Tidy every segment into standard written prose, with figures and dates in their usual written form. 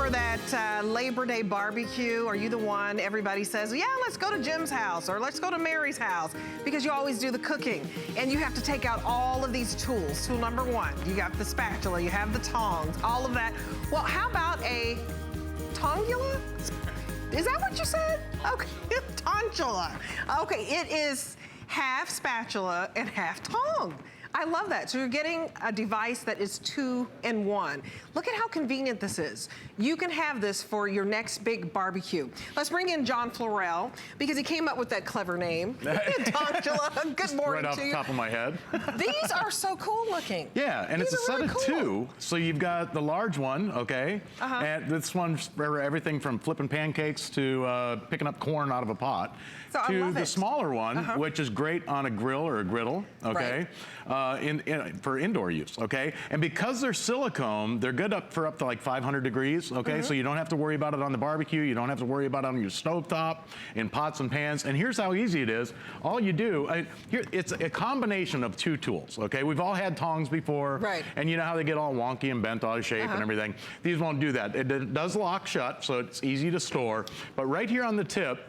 for that Labor Day barbecue? Are you the one everybody says, yeah, let's go to Jim's house or let's go to Mary's house? Because you always do the cooking and you have to take out all of these tools. Tool number one, you got the spatula, you have the tongs, all of that. Well, how about a tongula? Is that what you said? Okay, tongula. Okay, it is half spatula and half tong. I love that. So you're getting a device that is 2-in-1. Look at how convenient this is. You can have this for your next big barbecue. Let's bring in John Florell because he came up with that clever name. Tongula. Good morning right off to the you. top of my head. These are so cool looking. Yeah, and These it's a set really of cool. two. So you've got the large one, okay? And this one's for everything from flipping pancakes to picking up corn out of a pot. So I to love the it. smaller one, which is great on a grill or a griddle, okay? For indoor use, okay? And because they're silicone, they're good up to like 500 degrees, okay? So you don't have to worry about it on the barbecue. You don't have to worry about it on your stovetop, in pots and pans. And here's how easy it is. All you do, it's a combination of two tools, okay? We've all had tongs before. Right. And you know how they get all wonky and bent out of shape and everything. These won't do that. It does lock shut, so it's easy to store. But right here on the tip,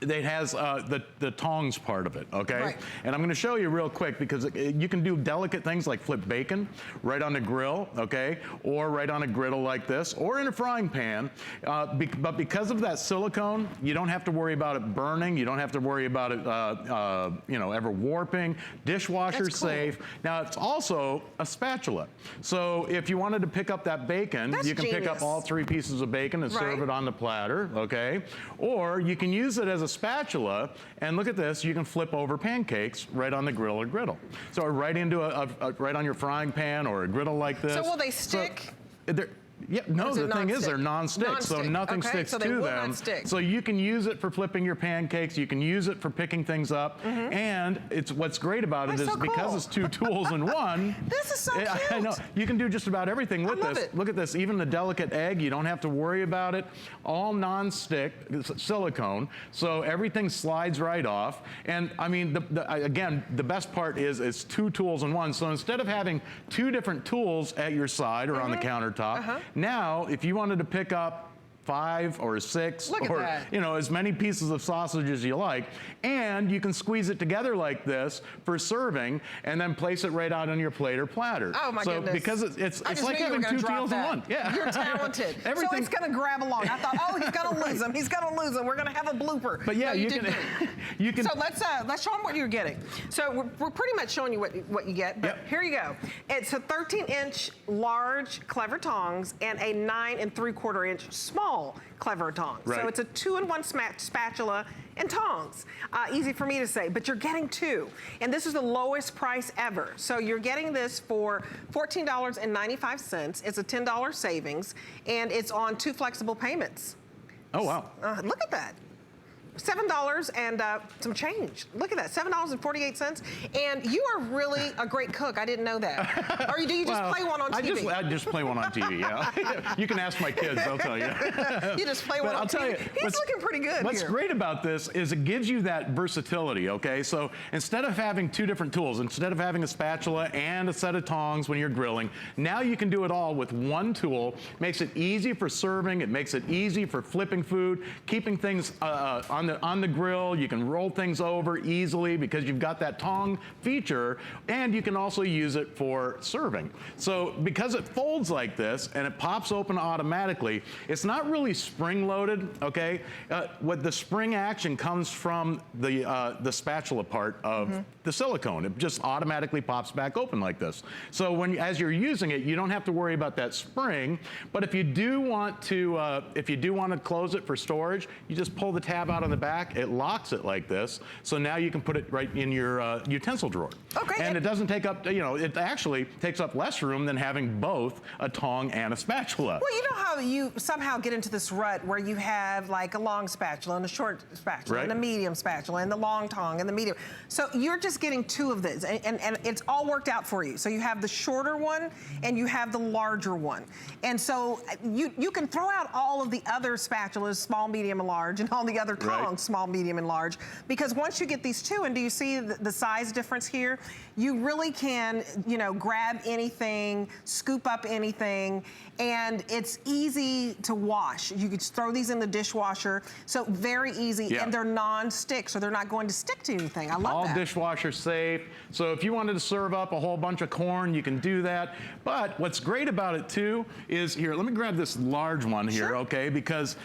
it has the tongs part of it, okay? Right. And I'm gonna show you real quick because you can do delicate things like flip bacon right on the grill, okay? Or right on a griddle like this, or in a frying pan. But because of that silicone, you don't have to worry about it burning. You don't have to worry about it, ever warping. Dishwasher safe. Now, it's also a spatula. So if you wanted to pick up that bacon, you can pick up all 3 pieces of bacon and serve it on the platter, okay? Or you can use it as a spatula, and look at this, you can flip over pancakes right on the grill or griddle. So right into right on your frying pan or a griddle like this. So will they stick? Yeah, no, the thing is they're non-stick, so nothing okay, sticks so to they will them. not stick. So you can use it for flipping your pancakes, you can use it for picking things up, and what's great about it is because it's 2 tools in one. This is so cute. I know, you can do just about everything with this. Look at this, even the delicate egg, you don't have to worry about it. All non-stick, silicone, so everything slides right off. And I mean, again, the best part is it's 2 tools in one. So instead of having 2 different tools at your side or on the countertop, now, if you wanted to pick up 5 or 6 or as many pieces of sausage as you like, and you can squeeze it together like this for serving and then place it right out on your plate or platter. Oh my goodness. Because it's like having 2 tools in one. Yeah. You're talented. So it's gonna grab along. I thought, oh, he's gonna lose him. He's gonna lose him. We're gonna have a blooper. But yeah, no, you can. So let's show them what you're getting. So we're pretty much showing you what you get, but here you go. It's a 13-inch large clever tongs and a 9 3/4-inch small clever tongs. So it's a 2-in-1 spatula and tongs. Easy for me to say, but you're getting 2. And this is the lowest price ever. So you're getting this for $14.95. It's a $10 savings, and it's on 2 flexible payments. Oh, wow. Look at that. $7 and some change. Look at that, $7.48. And you are really a great cook. I didn't know that. Or do you just play one on TV? I just play one on TV, yeah. You can ask my kids, they'll tell you. You just play one on TV. Tell you, he's looking pretty good What's great about this is it gives you that versatility, okay? So instead of having 2 different tools, instead of having a spatula and a set of tongs when you're grilling, now you can do it all with 1 tool. Makes it easy for serving, it makes it easy for flipping food, keeping things on the grill. You can roll things over easily because you've got that tong feature, and you can also use it for serving. So because it folds like this and it pops open automatically, it's not really spring loaded, okay? What the spring action comes from the spatula part of the silicone. It just automatically pops back open like this. So as you're using it, you don't have to worry about that spring. But if you do want to close it for storage, you just pull the tab out on the back, it locks it like this, so now you can put it right in your utensil drawer. Okay. And it doesn't take up, it actually takes up less room than having both a tong and a spatula. Well, you know how you somehow get into this rut where you have like a long spatula and a short spatula and a medium spatula and the long tong and the medium. So you're just getting 2 of this, and it's all worked out for you. So you have the shorter one and you have the larger one. And so you can throw out all of the other spatulas, small, medium, and large, and all the other tongs. on small, medium, and large. Because once you get these two, and do you see the size difference here? You really can, you know, grab anything, scoop up anything, and it's easy to wash. You could throw these in the dishwasher, so very easy, and they're non-stick, so they're not going to stick to anything. I love that. All dishwasher safe. So if you wanted to serve up a whole bunch of corn, you can do that. But what's great about it too is, here, let me grab this large one here, okay? Because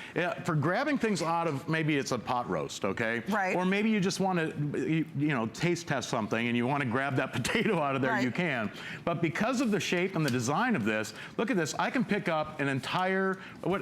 for grabbing things out of, maybe it's a pot roast, okay? Right. Or maybe you just want to, you know, taste test something and you want to grab that potato out of there, you can. But because of the shape and the design of this, look at this, I can pick up an entire,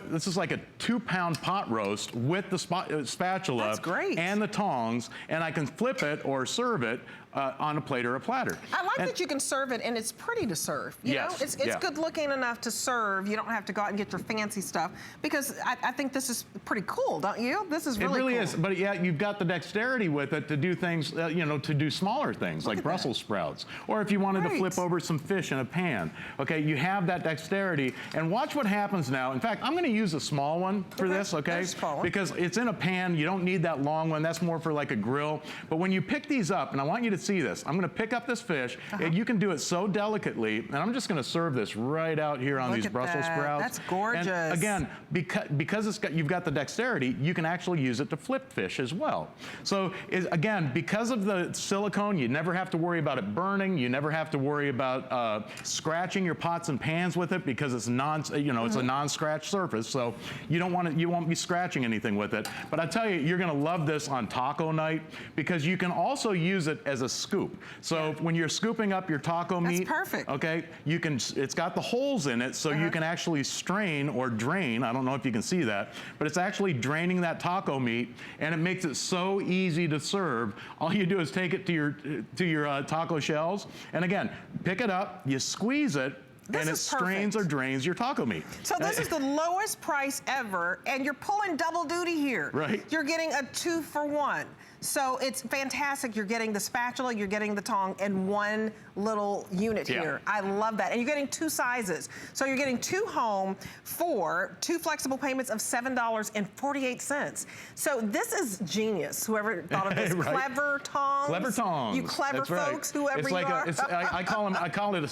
this is like a 2-pound pot roast with the spatula. That's great. And the tongs, and I can flip it or serve it on a plate or a platter. I like that you can serve it, and it's pretty to serve. You know? It's good looking enough to serve. You don't have to go out and get your fancy stuff, because I think this is pretty cool, don't you? This is really cool. It really is, but yeah, you've got the dexterity with it to do things, you know, to do smaller things like Brussels sprouts, or if you wanted to flip over some fish in a pan. Okay, you have that dexterity, and watch what happens now. In fact, I'm going to use a small one for this, okay? Because it's in a pan. You don't need that long one. That's more for like a grill. But when you pick these up, and I want you to see this, I'm going to pick up this fish, and you can do it so delicately, and I'm just going to serve this right out here on these Brussels sprouts. That's gorgeous. And again, because you've got the dexterity, you can actually use it to flip fish as well. So again, because of the silicone, you never have to worry about it burning. You never have to worry about scratching your pots and pans with it, because it's it's a non-scratch surface. So you won't be scratching anything with it. But I tell you, you're going to love this on taco night, because you can also use it as a scoop. So when you're scooping up your taco meat, that's perfect. Okay, it's got the holes in it, so you can actually strain or drain. I don't know if you can see that, but it's actually draining that taco meat, and it makes it so easy to serve. All you do is take it to your taco shells, and again, pick it up, you squeeze it, and it strains or drains your taco meat. So this is the lowest price ever, and you're pulling double duty here. Right. You're getting a 2-for-1. So it's fantastic. You're getting the spatula, you're getting the tong in one little unit here. I love that. And you're getting 2 sizes. So you're getting 2 home for 2 flexible payments of $7.48. So this is genius, whoever thought of this. Clever tongs. Clever tongs. You clever folks, whoever it's like you are. I call it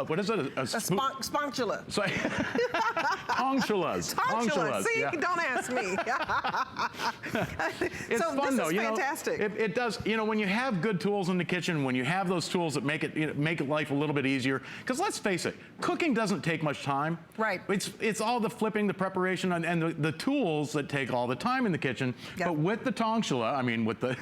what is it? A spontula. Tongsulas. Tongsulas. See, don't ask me. It's so fun, though. This is fantastic. It does. You know, when you have good tools in the kitchen, when you have those tools that make life a little bit easier. Because let's face it, cooking doesn't take much time. Right. It's all the flipping, the preparation, and the tools that take all the time in the kitchen. But with the tongshula, I mean with the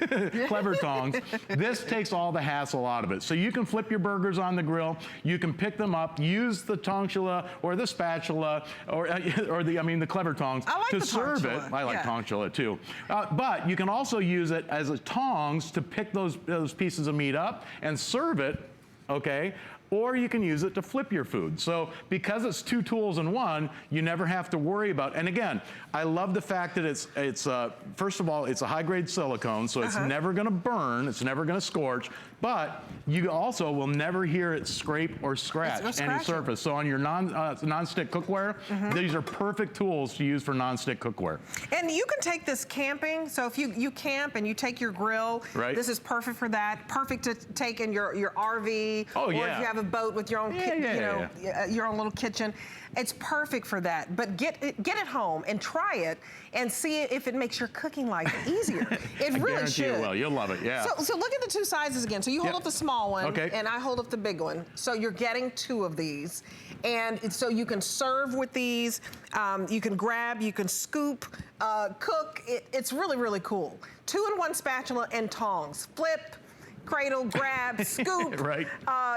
clever tongs, this takes all the hassle out of it. So you can flip your burgers on the grill. You can pick them up, use the tongshula or the spatula or the clever tongs to serve it. I like tongshula too. But you can also use it as a tongs to pick those pieces of meat up and serve it, okay? Or you can use it to flip your food. So because it's 2 tools in one, you never have to worry about. And again, I love the fact that it's first of all, it's a high-grade silicone, so it's never going to burn, it's never going to scorch. But you also will never hear it scrape or scratch any surface. So on your non-stick cookware, these are perfect tools to use for non-stick cookware. And you can take this camping. So if you camp and you take your grill, this is perfect for that. Perfect to take in your RV. Or if you have a boat with your own, your own little kitchen. It's perfect for that. But get it home and try it and see if it makes your cooking life easier. It really should. You will. You'll love it. Yeah. So look at the 2 sizes again. So you hold up the small one, and I hold up the big one. So you're getting 2 of these, and so you can serve with these. You can grab, you can scoop, cook. It's really, really cool. 2-in-1 spatula and tongs. Flip, cradle, grab, scoop.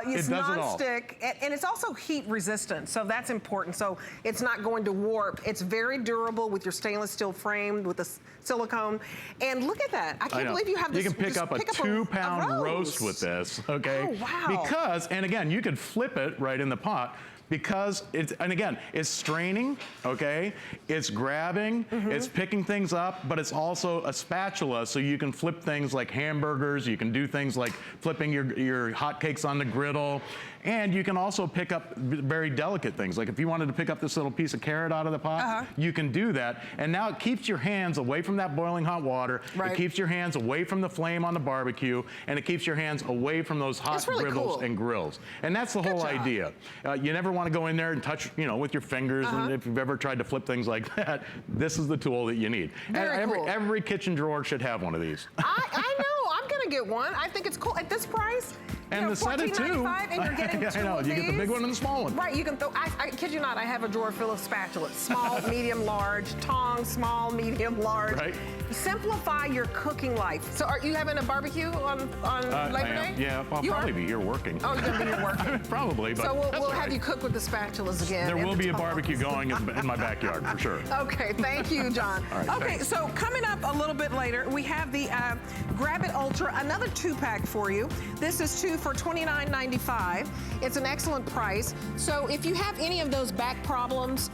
It's non-stick, and it's also heat resistant, so that's important. So it's not going to warp. It's very durable with your stainless steel frame with the silicone. And look at that. I can't believe you have this. You can pick up a 2-pound roast with this, okay? Oh, wow. Because, and again, you could flip it right in the pot. because and again, it's straining, okay? It's grabbing, it's picking things up, but it's also a spatula, so you can flip things like hamburgers, you can do things like flipping your hotcakes on the griddle, and you can also pick up very delicate things. Like if you wanted to pick up this little piece of carrot out of the pot, you can do that. And now it keeps your hands away from that boiling hot water. It keeps your hands away from the flame on the barbecue, and it keeps your hands away from those hot griddles and grills. And that's the whole idea. You never want to go in there and touch, with your fingers, and if you've ever tried to flip things like that, this is the tool that you need. Every kitchen drawer should have one of these. I know. I'm going to get one. I think it's cool. At this price, and the set of two. And you're getting two I know, of you these. get the big one and the small one. Right, you can throw, I kid you not, I have a drawer full of spatulas. Small, medium, large, tongs, small, medium, large. Right. Simplify your cooking life. So are you having a barbecue on Labor Day? Yeah, I'll probably be here working. Oh, you're going to be here working. Probably, but so we'll have you cook with the spatulas again. There will be a barbecue going in my backyard, for sure. Okay, thank you, John. All right, okay, thanks. So coming up a little bit later, we have the Grab It Ultra, another 2-pack for you. This is 2 for $29.95. It's an excellent price. So if you have any of those back problems,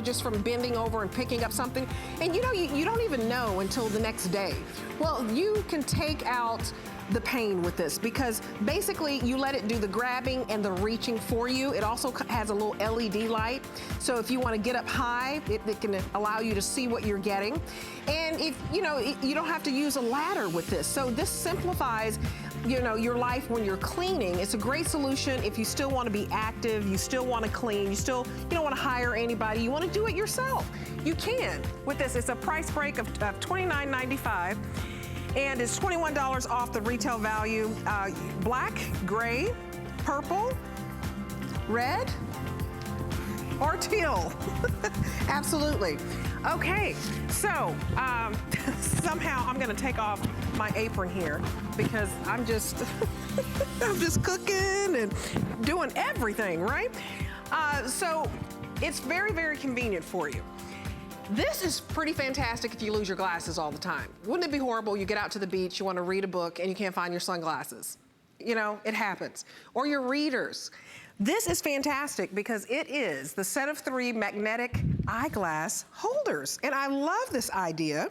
just from bending over and picking up something, and you don't even know until the next day. Well, you can take out the pain with this, because basically you let it do the grabbing and the reaching for you. It also has a little LED light, so if you want to get up high, it can allow you to see what you're getting. And if you don't have to use a ladder with this, so this simplifies your life when you're cleaning. It's a great solution if you still want to be active, you still want to clean, you don't want to hire anybody, you want to do it yourself. You can with this. It's a price break of $29.95. And it's $21 off the retail value. Black, gray, purple, red, or teal. Absolutely. Okay, so somehow I'm gonna take off my apron here because I'm just cooking and doing everything, right? So it's very, very convenient for you. This is pretty fantastic if you lose your glasses all the time. Wouldn't it be horrible? You get out to the beach, you want to read a book, and you can't find your sunglasses. It happens. Or your readers. This is fantastic because it is the set of 3 magnetic eyeglass holders. And I love this idea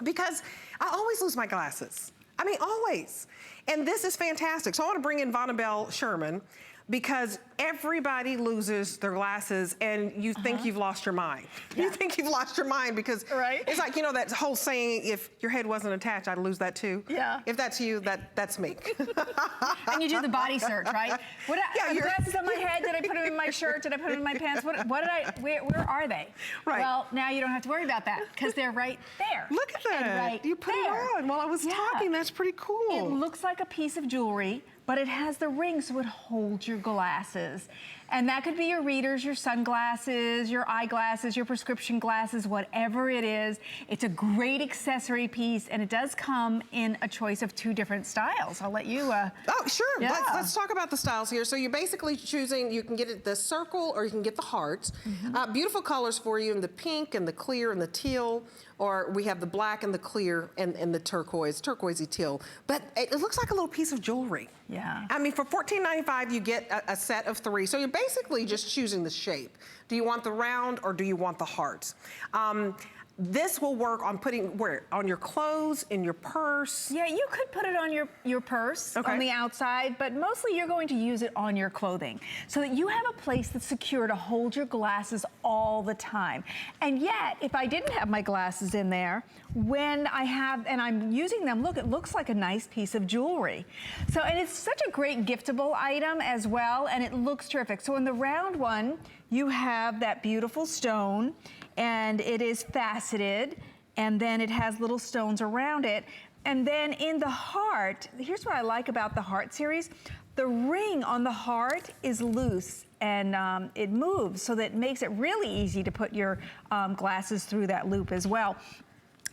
because I always lose my glasses. I mean, always. And this is fantastic. So I want to bring in Vonabelle Sherman, because everybody loses their glasses and you think you've lost your mind. You think you've lost your mind because it's like, that whole saying, if your head wasn't attached, I'd lose that too. Yeah. If that's you, that's me. And you do the body search, right? Are the glasses on my head? Did I put them in my shirt? Did I put them in my pants? Where are they? Right. Well, now you don't have to worry about that because they're right there. Look at that. You put it on while I was talking. That's pretty cool. It looks like a piece of jewelry, but it has the ring so it holds your glasses. And that could be your readers, your sunglasses, your eyeglasses, your prescription glasses, whatever it is. It's a great accessory piece, and it does come in a choice of 2 different styles. I'll let you... Oh, sure. Yeah. Let's talk about the styles here. So you're basically choosing, you can get it the circle or you can get the hearts. Beautiful colors for you in the pink and the clear and the teal, or we have the black and the clear and the turquoisey teal. But it looks like a little piece of jewelry. Yeah. I mean, for $14.95, you get a set of 3. So you're basically just choosing the shape. Do you want the round or do you want the hearts? This will work on putting where? On your clothes, in your purse? Yeah, you could put it on your purse on the outside, but mostly you're going to use it on your clothing so that you have a place that's secure to hold your glasses all the time. And yet, if I didn't have my glasses in there, when I'm using them, look, it looks like a nice piece of jewelry. So, and it's such a great giftable item as well, and it looks terrific. So in the round one, you have that beautiful stone, and it is faceted, and then it has little stones around it. And then in the heart, here's what I like about the heart series. The ring on the heart is loose and it moves, so that it makes it really easy to put your glasses through that loop as well.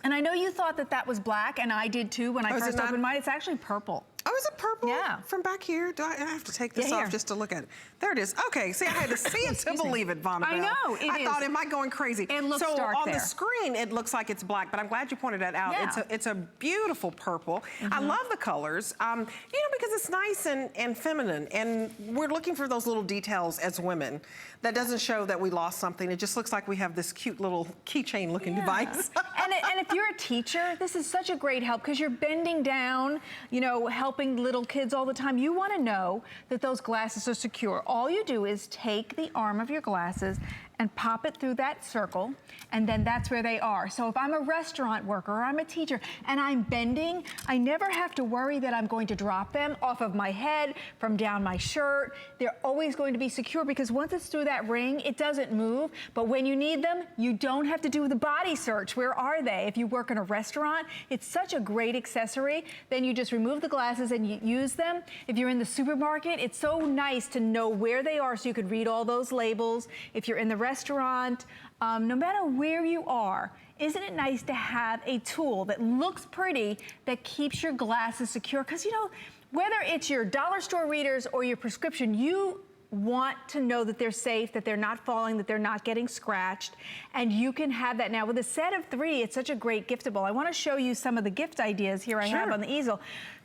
And I know you thought that was black, and I did too when I first opened mine. It's actually purple. Oh, is it purple? Yeah. From back here? I have to take this Yeah, off here. just to look at it. There it is. Okay, see, I had to see it to believe it, Vonabelle. I know, I thought, am I going crazy? It looks so dark on there. the screen, it looks like it's black, but I'm glad you pointed that out. Yeah. It's a beautiful purple. I love the colors, you know, because it's nice and feminine, and we're looking for those little details as women. That doesn't show that we lost something. It just looks like we have this cute little keychain looking device. and if you're a teacher, this is such a great help because you're bending down, you know, helping little kids all the time. You want to know that those glasses are secure. All you do is take the arm of your glasses and pop it through that circle, and then that's where they are. So if I'm a restaurant worker or I'm a teacher and I'm bending, I never have to worry that I'm going to drop them off of my head, from down my shirt. They're always going to be secure because once it's through that ring, it doesn't move. But when you need them, you don't have to do the body search. Where are they? If you work in a restaurant, it's such a great accessory. Then you just remove the glasses and you use them. If you're in the supermarket, it's so nice to know where they are so you could read all those labels. If you're in the restaurant, no matter where you are, isn't it nice to have a tool that looks pretty that keeps your glasses secure? Because, you know, whether it's your dollar store readers or your prescription, you want to know that they're safe, that they're not falling, that they're not getting scratched, and you can have that. Now with a set of 3, it's such a great giftable. I want to show you some of the gift ideas here I have on the easel,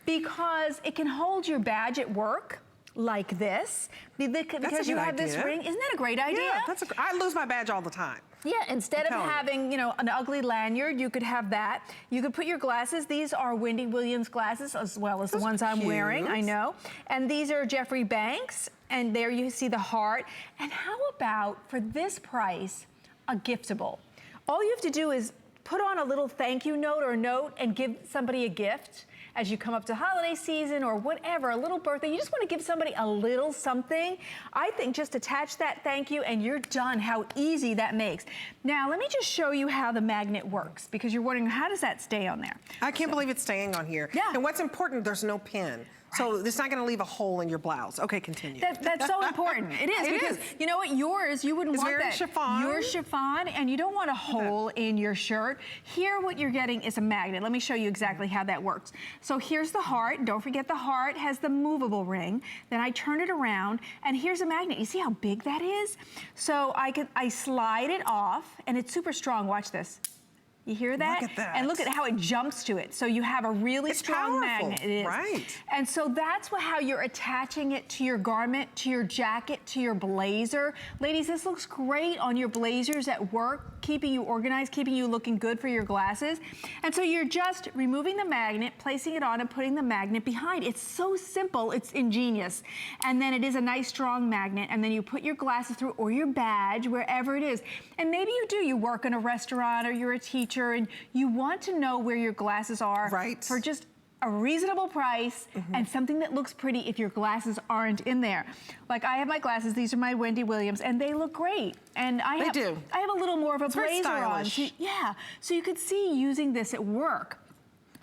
because it can hold your badge at work like this, because you have this ring. Isn't that a great idea? Yeah, I lose my badge all the time. Yeah, instead of having, you know, an ugly lanyard, you could have that. You could put your glasses. These are Wendy Williams glasses, as well as the ones I'm wearing, I know. And these are Jeffrey Banks, and there you see the heart. And how about, for this price, a giftable? All you have to do is put on a little thank you note or a note and give somebody a gift as you come up to holiday season or whatever, a little birthday. You just want to give somebody a little something. I think just attach that thank you and you're done, how easy that makes. Now, let me just show you how the magnet works, because you're wondering, how does that stay on there? I can't believe it's staying on here. Yeah. And what's important, there's no pin. So it's not going to leave a hole in your blouse. Okay, continue. That's so important. It is, because you know what, yours, you wouldn't want that. It's very chiffon. Yours chiffon, and you don't want a hole in your shirt. Here, what you're getting is a magnet. Let me show you exactly how that works. So here's the heart. Don't forget the heart has the movable ring. Then I turn it around, and here's a magnet. You see how big that is? So I slide it off, and it's super strong. Watch this. You hear that? Look at that. And look at how it jumps to it. So you have a really strong magnet. It is. Right. And so that's how you're attaching it to your garment, to your jacket, to your blazer. Ladies, this looks great on your blazers at work, keeping you organized, keeping you looking good for your glasses. And so you're just removing the magnet, placing it on, and putting the magnet behind. It's so simple, it's ingenious. And then it is a nice strong magnet, and then you put your glasses through, or your badge, wherever it is. And maybe you work in a restaurant, or you're a teacher, and you want to know where your glasses are for just a reasonable price and something that looks pretty if your glasses aren't in there. Like, I have my glasses, these are my Wendy Williams, and they look great. And I have a little more of a blazer on. So, yeah, so you could see using this at work.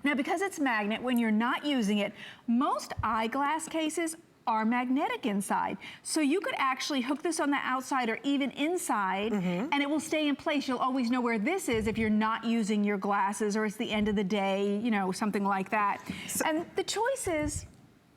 Now, because it's magnet, when you're not using it, most eyeglass cases are magnetic inside. So you could actually hook this on the outside or even inside, and it will stay in place. You'll always know where this is if you're not using your glasses, or it's the end of the day, you know, something like that. And the choice is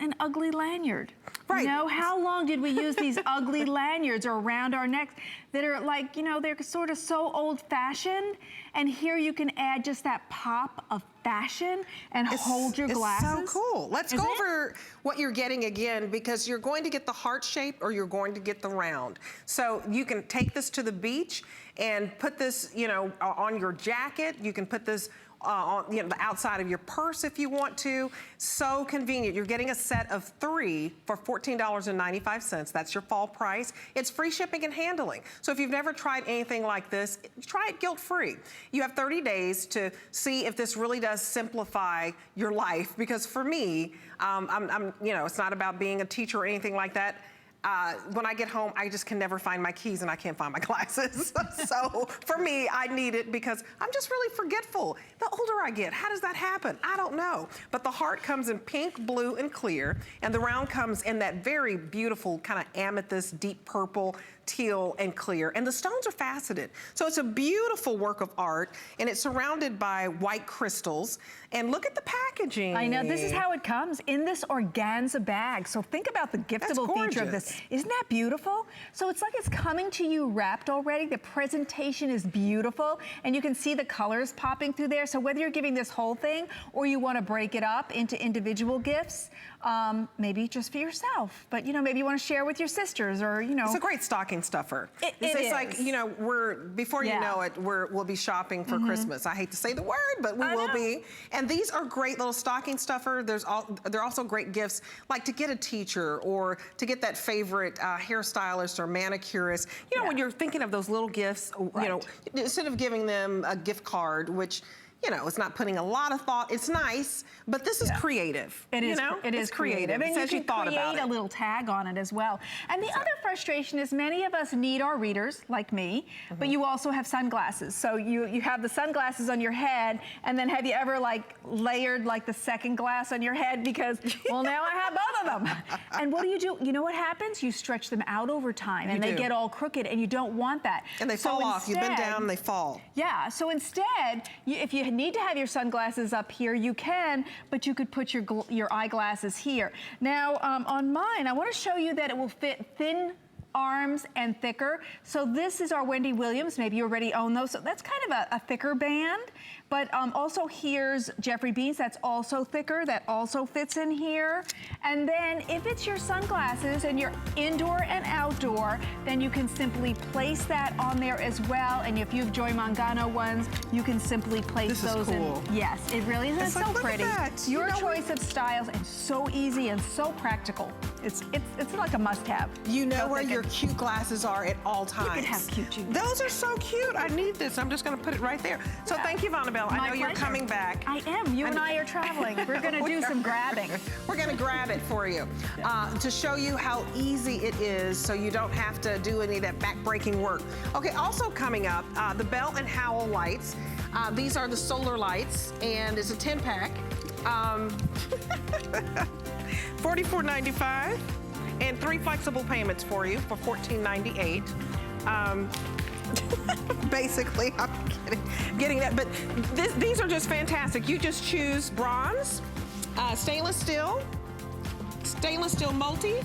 an ugly lanyard. Right. You know, how long did we use these ugly lanyards around our necks that are like, you know, they're sort of so old-fashioned, and here you can add just that pop of fashion and hold your glasses. It's so cool. Let's go over what you're getting again, because you're going to get the heart shape or you're going to get the round. So you can take this to the beach and put this, you know, on your jacket. You can put this on, you know, the outside of your purse if you want to. So convenient. You're getting a set of 3 for $14.95. That's your fall price. It's free shipping and handling. So if you've never tried anything like this, try it guilt-free. You have 30 days to see if this really does simplify your life, because for me, you know, it's not about being a teacher or anything like that. when I get home, I just can never find my keys and I can't find my glasses. So for me, I need it because I'm just really forgetful. The older I get, how does that happen? I don't know. But the heart comes in pink, blue, and clear, and the round comes in that very beautiful kind of amethyst, deep purple, teal, and clear. And the stones are faceted. So it's a beautiful work of art, and it's surrounded by white crystals. And look at the packaging. I know, this is how it comes in this organza bag. So think about the giftable feature of this. Isn't that beautiful? So it's like it's coming to you wrapped already. The presentation is beautiful, and you can see the colors popping through there. So whether you're giving this whole thing or you want to break it up into individual gifts, maybe just for yourself, but maybe you want to share with your sisters, or It's a great stocking stuffer. It's like, before you know it, we'll be shopping for Christmas. I hate to say the word, but we will be. And these are great little stocking stuffer. They're also great gifts, like to get a teacher or to get that favorite hairstylist or manicurist. When you're thinking of those little gifts, instead of giving them a gift card, which it's not putting a lot of thought. It's nice, but this is creative. It is. It is creative. And you can create a little tag on it as well. And the other frustration is many of us need our readers, like me, but you also have sunglasses. So you have the sunglasses on your head, and then have you ever layered the second glass on your head because, well, now I have both of them. And what do? You know what happens? You stretch them out over time, and they get all crooked, and you don't want that. And they fall off. You bend down, they fall. Yeah. So instead, if you need to have your sunglasses up here, you can, but you could put your eyeglasses here. Now, on mine, I want to show you that it will fit thin arms and thicker. So this is our Wendy Williams. Maybe you already own those. So that's kind of a thicker band. But also here's Jeffrey Beans. That's also thicker. That also fits in here. And then if it's your sunglasses and you're indoor and outdoor, then you can simply place that on there as well. And if you have Joy Mangano ones, you can simply place those in. Yes, it really is. It's so pretty. Your choice of styles, and so easy and so practical. It's like a must-have. You know where your cute glasses are at all times. You can have cute. Those are so cute. I need this. I'm just going to put it right there. So thank you, Vonabelle. I know you're coming back. I am. You and I are traveling. We're going to do some grabbing. We're going to grab it for you to show you how easy it is, so you don't have to do any of that back-breaking work. Okay, also coming up, the Bell & Howell lights. These are the solar lights, and it's a 10-pack. $44.95, and 3 flexible payments for you for $14.98. Basically, I'm getting that, but these are just fantastic. You just choose bronze, stainless steel multi,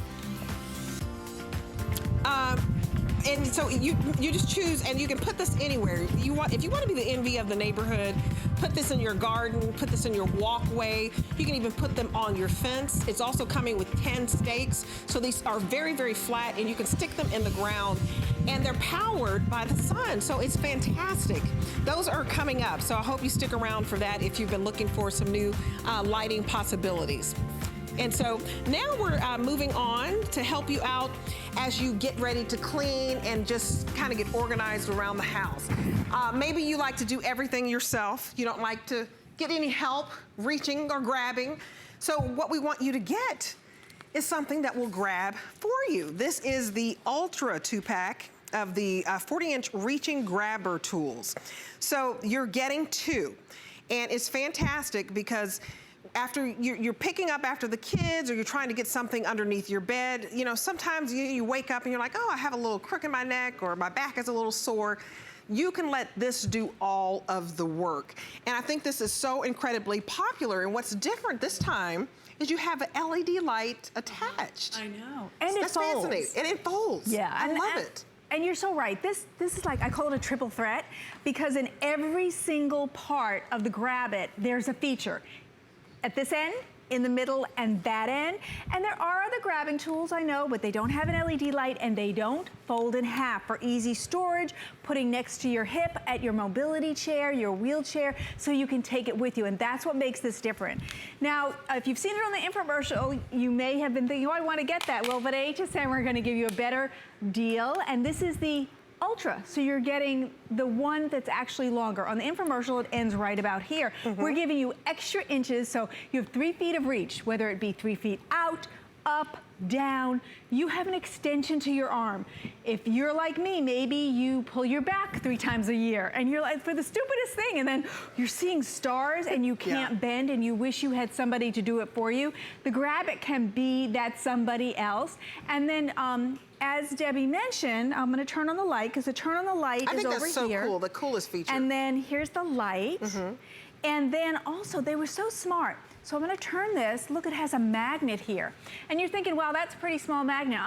and so you just choose, and you can put this anywhere you want. If you want to be the envy of the neighborhood, put this in your garden, put this in your walkway. You can even put them on your fence. It's also coming with 10 stakes, so these are very, very flat, and you can stick them in the ground, and they're powered by the sun, so it's fantastic. Those are coming up, so I hope you stick around for that if you've been looking for some new lighting possibilities. And so now we're moving on to help you out as you get ready to clean and just kind of get organized around the house. Maybe you like to do everything yourself. You don't like to get any help reaching or grabbing. So what we want you to get is something that will grab for you. This is the Ultra 2-pack of the 40-inch reaching grabber tools. So you're getting 2, and it's fantastic because after you're picking up after the kids, or you're trying to get something underneath your bed, sometimes you wake up and you're like, oh, I have a little crook in my neck, or my back is a little sore. You can let this do all of the work. And I think this is so incredibly popular. And what's different this time is you have an LED light attached. I know. And it folds. That's fascinating. And it folds. Yeah. I love it. And you're so right. This is like, I call it a triple threat, because in every single part of the Grab It, there's a feature. At this end, in the middle, and that end. And there are other grabbing tools, I know, but they don't have an LED light, and they don't fold in half for easy storage, putting next to your hip at your mobility chair, your wheelchair, so you can take it with you. And that's what makes this different. Now, if you've seen it on the infomercial, you may have been thinking, oh, I want to get that. Well, but at HSN, we're going to give you a better deal. And this is the Ultra, so you're getting the one that's actually longer. On the infomercial, it ends right about here. We're giving you extra inches, so you have 3 feet of reach, whether it be 3 feet out up, down. You have an extension to your arm. If you're like me, maybe you pull your back 3 times a year and you're like, for the stupidest thing, and then you're seeing stars and you can't bend and you wish you had somebody to do it for you. The Grab It can be that somebody else. And then, as Debbie mentioned, I'm gonna turn on the light, because the turn on the light is over here. I think that's so cool, the coolest feature. And then here's the light. And then also, they were so smart. So I'm gonna turn this, look, it has a magnet here. And you're thinking, wow, that's a pretty small magnet.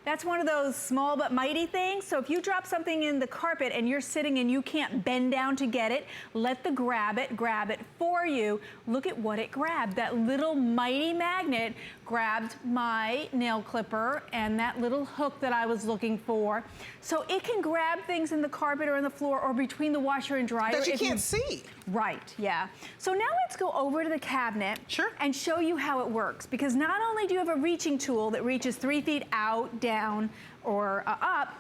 That's one of those small but mighty things. So if you drop something in the carpet and you're sitting and you can't bend down to get it, let the grab it for you. Look at what it grabbed. That little mighty magnet grabbed my nail clipper and that little hook that I was looking for. So it can grab things in the carpet or on the floor or between the washer and dryer. That you can't see. Right, yeah. So now let's go over to the cabinet and show you how it works. Because not only do you have a reaching tool that reaches 3 feet out, down, or up,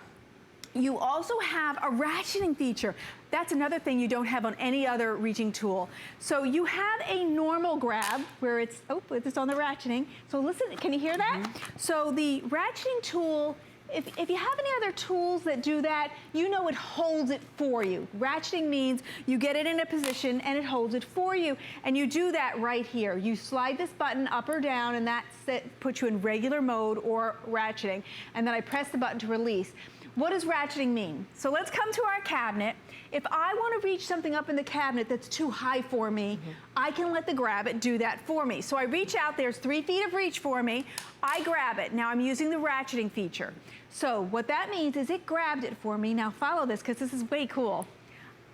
you also have a ratcheting feature. That's another thing you don't have on any other reaching tool. So you have a normal grab where it's, it's on the ratcheting. So listen, can you hear that? So the ratcheting tool, if you have any other tools that do that, you know it holds it for you. Ratcheting means you get it in a position and it holds it for you. And you do that right here. You slide this button up or down and that puts you in regular mode or ratcheting. And then I press the button to release. What does ratcheting mean? So let's come to our cabinet. If I want to reach something up in the cabinet that's too high for me, I can let the Grab It do that for me. So I reach out, there's 3 feet of reach for me. I grab it. Now I'm using the ratcheting feature. So what that means is it grabbed it for me. Now follow this, because this is way cool.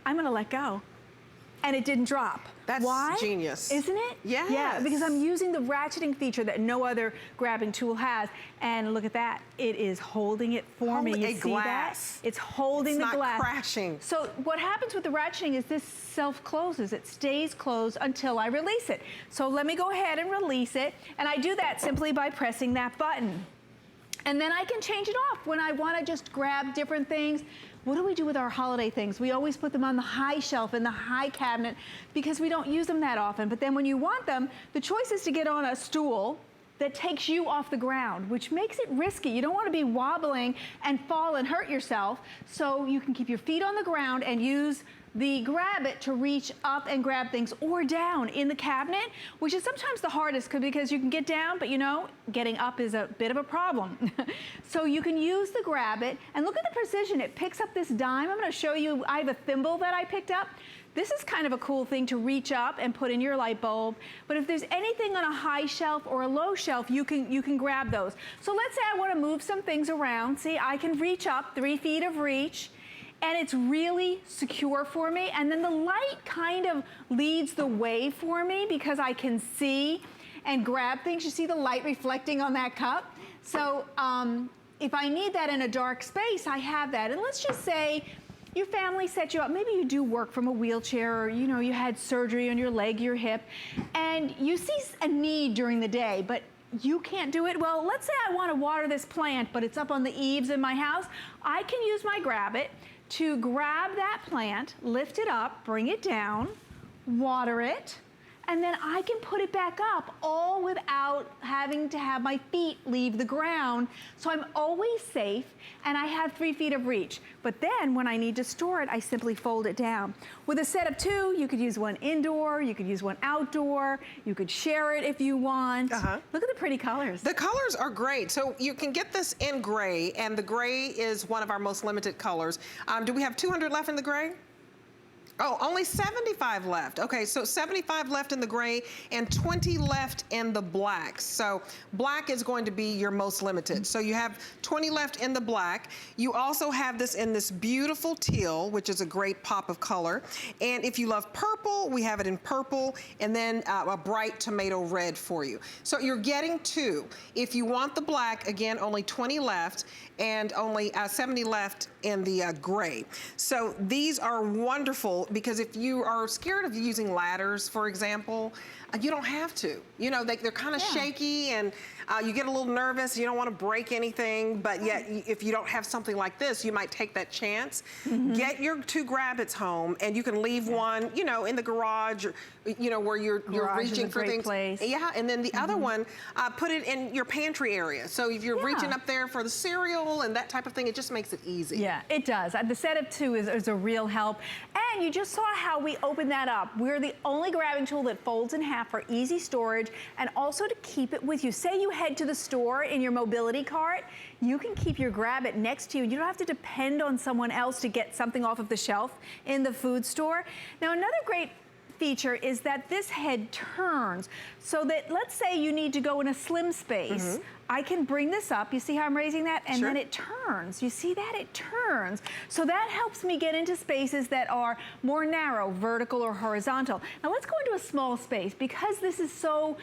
I'm gonna let go. And it didn't drop. That's Why? genius. Isn't it? Yes. Yeah, because I'm using the ratcheting feature that no other grabbing tool has. And look at that. It is holding it for me. You see that? It's holding the glass. It's not crashing. So what happens with the ratcheting is this self-closes. It stays closed until I release it. So let me go ahead and release it. And I do that simply by pressing that button. And then I can change it off when I want to just grab different things. What do we do with our holiday things? We always put them on the high shelf in the high cabinet because we don't use them that often. But then when you want them, the choice is to get on a stool that takes you off the ground, which makes it risky. You don't want to be wobbling and fall and hurt yourself. So you can keep your feet on the ground and use the Grab It to reach up and grab things, or down in the cabinet, which is sometimes the hardest because you can get down, but you know, getting up is a bit of a problem. So you can use the Grab It, and look at the precision. It picks up this dime. I'm gonna show you, I have a thimble that I picked up. This is kind of a cool thing to reach up and put in your light bulb. But if there's anything on a high shelf or a low shelf, you can grab those. So let's say I wanna move some things around. See, I can reach up, 3 feet of reach, and it's really secure for me. And then the light kind of leads the way for me because I can see and grab things. You see the light reflecting on that cup? So if I need that in a dark space, I have that. And let's just say your family set you up. Maybe you do work from a wheelchair, or you know, you had surgery on your leg, your hip, and you see a need during the day, but you can't do it. Well, let's say I want to water this plant, but it's up on the eaves in my house. I can use my Grab It to grab that plant, lift it up, bring it down, water it, and then I can put it back up all without having to have my feet leave the ground. So I'm always safe and I have 3 feet of reach. But then when I need to store it, I simply fold it down. With a set of 2, you could use one indoor, you could use one outdoor, you could share it if you want. Look at the pretty colors. The colors are great. So you can get this in gray, and the gray is one of our most limited colors. Do we have 200 left in the gray? Oh, only 75 left. Okay, so 75 left in the gray and 20 left in the black. So black is going to be your most limited. So you have 20 left in the black. You also have this in this beautiful teal, which is a great pop of color. And if you love purple, we have it in purple, and then a bright tomato red for you. So you're getting 2. If you want the black, again, only 20 left, and only 70 left in the gray. So these are wonderful because if you are scared of using ladders, for example, you don't have to. You know, they're kind of shaky, and you get a little nervous. You don't want to break anything, but yet if you don't have something like this, you might take that chance. Get your 2 Grab-Its home, and you can leave one, you know, in the garage, or, you know, where you're reaching for things. Place. Yeah, and then the other one, put it in your pantry area. So if you're reaching up there for the cereal and that type of thing, it just makes it easy. Yeah, it does. The set of 2 is a real help. And you just saw how we opened that up. We're the only grabbing tool that folds in half for easy storage and also to keep it with you. Say you head to the store in your mobility cart, you can keep your Grab-It next to you. You don't have to depend on someone else to get something off of the shelf in the food store. Now, another great feature is that this head turns so that, let's say you need to go in a slim space. I can bring this up. You see how I'm raising that? And then it turns. You see that? It turns. So that helps me get into spaces that are more narrow, vertical or horizontal. Now let's go into a small space. Because this is so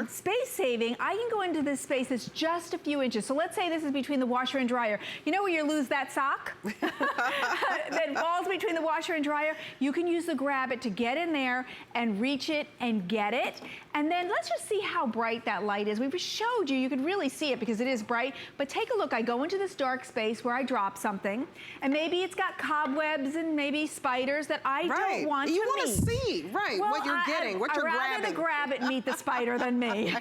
space saving, I can go into this space that's just a few inches. So let's say this is between the washer and dryer. You know where you lose that sock that falls between the washer and dryer? You can use the Grab-It to get in there and reach it and get it. And then let's just see how bright that light is. We just showed you, you could really see it because it is bright, but take a look. I go into this dark space where I drop something, and maybe it's got cobwebs and maybe spiders that I don't want to meet. You want to see, what you're getting, what you're grabbing. I'd rather the Grab-It meet the spider than me.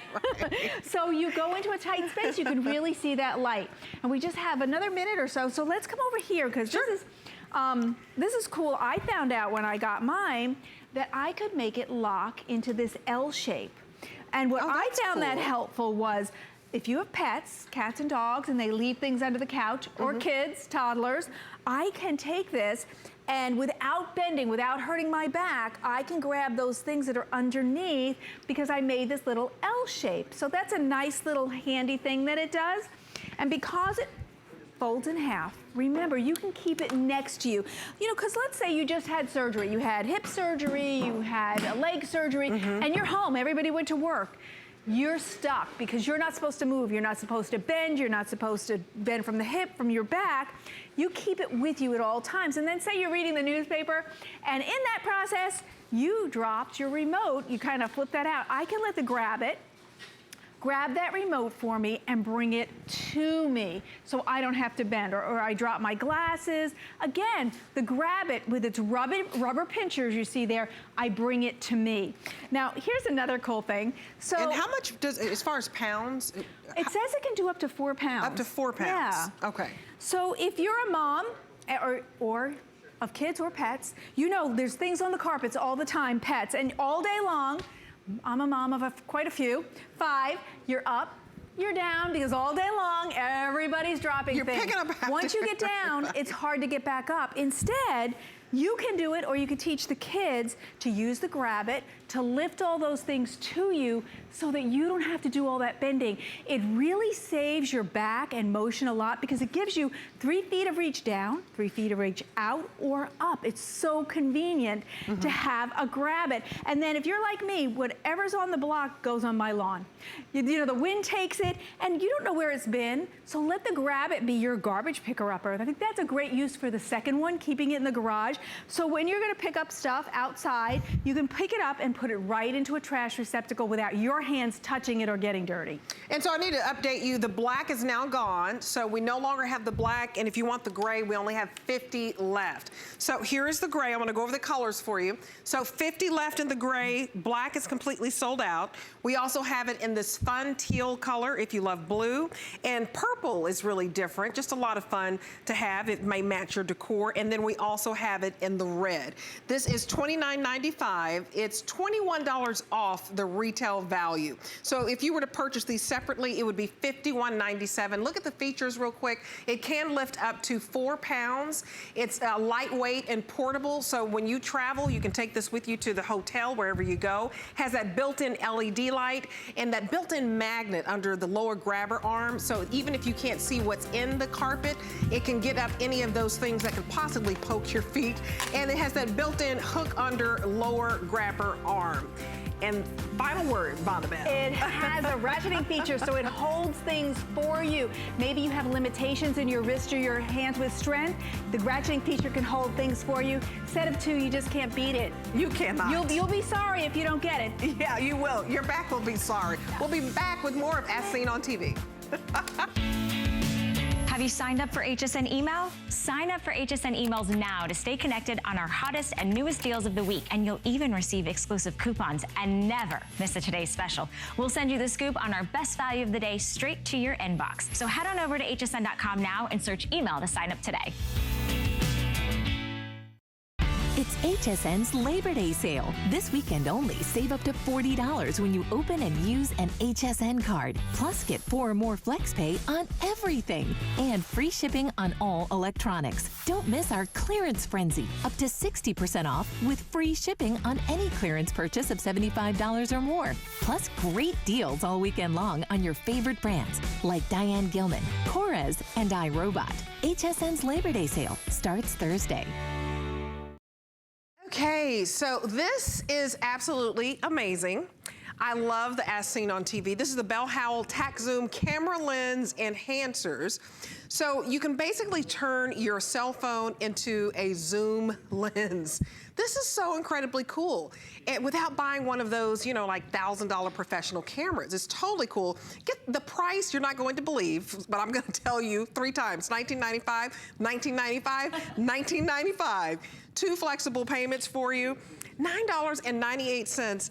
So you go into a tight space, you can really see that light. And we just have another minute or so, so let's come over here because this is cool. I found out when I got mine that I could make it lock into this L shape. And what I found that helpful was if you have pets, cats and dogs, and they leave things under the couch, or kids, toddlers, I can take this and without bending, without hurting my back, I can grab those things that are underneath because I made this little L shape. So that's a nice little handy thing that it does. And because it folds in half, remember, you can keep it next to you. You know, because let's say you just had surgery. You had hip surgery, you had a leg surgery, and you're home. Everybody went to work. You're stuck because you're not supposed to move. You're not supposed to bend. You're not supposed to bend from the hip, from your back. You keep it with you at all times. And then say you're reading the newspaper, and in that process, you dropped your remote. You kind of flip that out. I can let the Grab-It grab that remote for me and bring it to me so I don't have to bend, or I drop my glasses. Again, the Grab-It with its rubber pinchers you see there, I bring it to me. Now, here's another cool thing. So, and how much does, as far as pounds? It says it can do up to 4 pounds. Up to 4 pounds. Yeah. Okay. So if you're a mom or of kids or pets, you know there's things on the carpets all the time, pets, and all day long, I'm a mom of quite a few. 5, you're up, you're down, because all day long, everybody's dropping things. You're picking up after. Once you get down, it's hard to get back up. Instead, you can do it, or you can teach the kids to use the Grab-It to lift all those things to you so that you don't have to do all that bending. It really saves your back and motion a lot because it gives you 3 feet of reach down, 3 feet of reach out or up. It's so convenient to have a Grab-It. And then if you're like me, whatever's on the block goes on my lawn. You know, the wind takes it and you don't know where it's been, so let the Grab-It be your garbage picker-upper. I think that's a great use for the second one, keeping it in the garage. So when you're gonna pick up stuff outside, you can pick it up and put it right into a trash receptacle without your hands touching it or getting dirty. And so I need to update you, the black is now gone, so we no longer have the black, and if you want the gray, we only have 50 left. So here is the gray. I'm gonna go over the colors for you. So 50 left in the gray, black is completely sold out. We also have it in this fun teal color if you love blue, and purple is really different, just a lot of fun to have. It may match your decor, and then we also have it in the red. This is $29.95. It's $21 off the retail value. So if you were to purchase these separately, it would be $51.97. Look at the features real quick. It can lift up to 4 pounds. It's lightweight and portable, so when you travel, you can take this with you to the hotel, wherever you go. Has that built-in LED light and that built-in magnet under the lower grabber arm, so even if you can't see what's in the carpet, it can get up any of those things that could possibly poke your feet. And it has that built-in hook under lower grabber arm. And final word, Bonabelle. It has a ratcheting feature, so it holds things for you. Maybe you have limitations in your wrist or your hands with strength. The ratcheting feature can hold things for you. Set of 2, you just can't beat it. You cannot. You'll be sorry if you don't get it. Yeah, you will. Your back will be sorry. We'll be back with more of As Seen on TV. Have you signed up for HSN email? Sign up for HSN emails now to stay connected on our hottest and newest deals of the week, and you'll even receive exclusive coupons and never miss a today's special. We'll send you the scoop on our best value of the day straight to your inbox. So head on over to hsn.com now and search email to sign up today. It's HSN's Labor Day sale. This weekend only, save up to $40 when you open and use an HSN card. Plus, get 4 or more FlexPay on everything. And free shipping on all electronics. Don't miss our clearance frenzy. Up to 60% off with free shipping on any clearance purchase of $75 or more. Plus, great deals all weekend long on your favorite brands like Diane Gilman, Korres, and iRobot. HSN's Labor Day sale starts Thursday. Okay, so this is absolutely amazing. I love the As Seen on TV. This is the Bell Howell Tac Zoom Camera Lens Enhancers. So you can basically turn your cell phone into a zoom lens. This is so incredibly cool. And without buying one of those, you know, like $1,000 professional cameras. It's totally cool. Get the price you're not going to believe, but I'm gonna tell you 3 times. $19.95, $19.95, $19.95. 2 flexible payments for you, $9.98.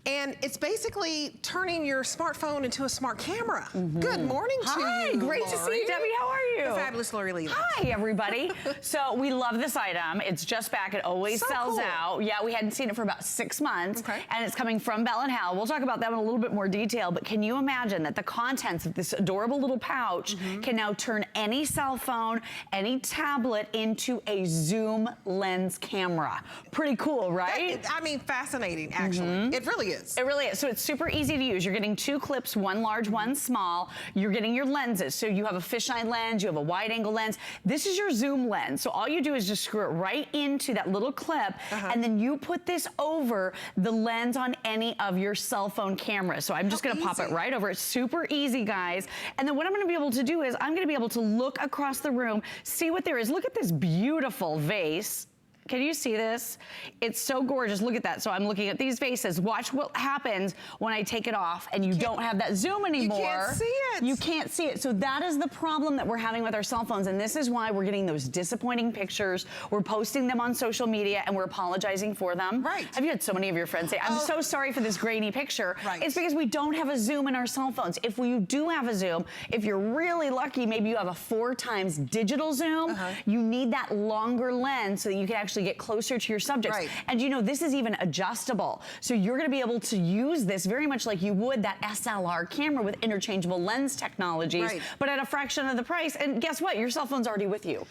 And it's basically turning your smartphone into a smart camera. Good morning to you, Hi, great to see you, Debbie. How are you? The fabulous Lori Lee. Hi, everybody. So we love this item. It's just back. It always So sells cool. out. Yeah, we hadn't seen it for about 6 months. Okay. And it's coming from Bell & Howell. We'll talk about that in a little bit more detail, but can you imagine that the contents of this adorable little pouch can now turn any cell phone, any tablet into a zoom lens camera? Pretty cool, right? I mean, fascinating, actually. It really is. It really is. So it's super easy to use. You're getting 2 clips, one large, one small. You're getting your lenses. So you have a fisheye lens, you have a wide angle lens. This is your zoom lens. So all you do is just screw it right into that little clip, and then you put this over the lens on any of your cell phone cameras. So I'm just gonna pop it right over. It's super easy, guys. And then what I'm gonna be able to do is I'm gonna be able to look across the room, see what there is. Look at this beautiful vase. Can you see this? It's so gorgeous. Look at that. So I'm looking at these vases. Watch what happens when I take it off and you don't have that zoom anymore. You can't see it. You can't see it. So that is the problem that we're having with our cell phones. And this is why we're getting those disappointing pictures. We're posting them on social media and we're apologizing for them. Right. Have you had so many of your friends say, I'm so sorry for this grainy picture. Right. It's because we don't have a zoom in our cell phones. If you do have a zoom, if you're really lucky, maybe you have a 4 times digital zoom, you need that longer lens so that you can actually get closer to your subjects. Right. And you know, this is even adjustable. So you're gonna be able to use this very much like you would that SLR camera with interchangeable lens technologies, but at a fraction of the price. And guess what? Your cell phone's already with you,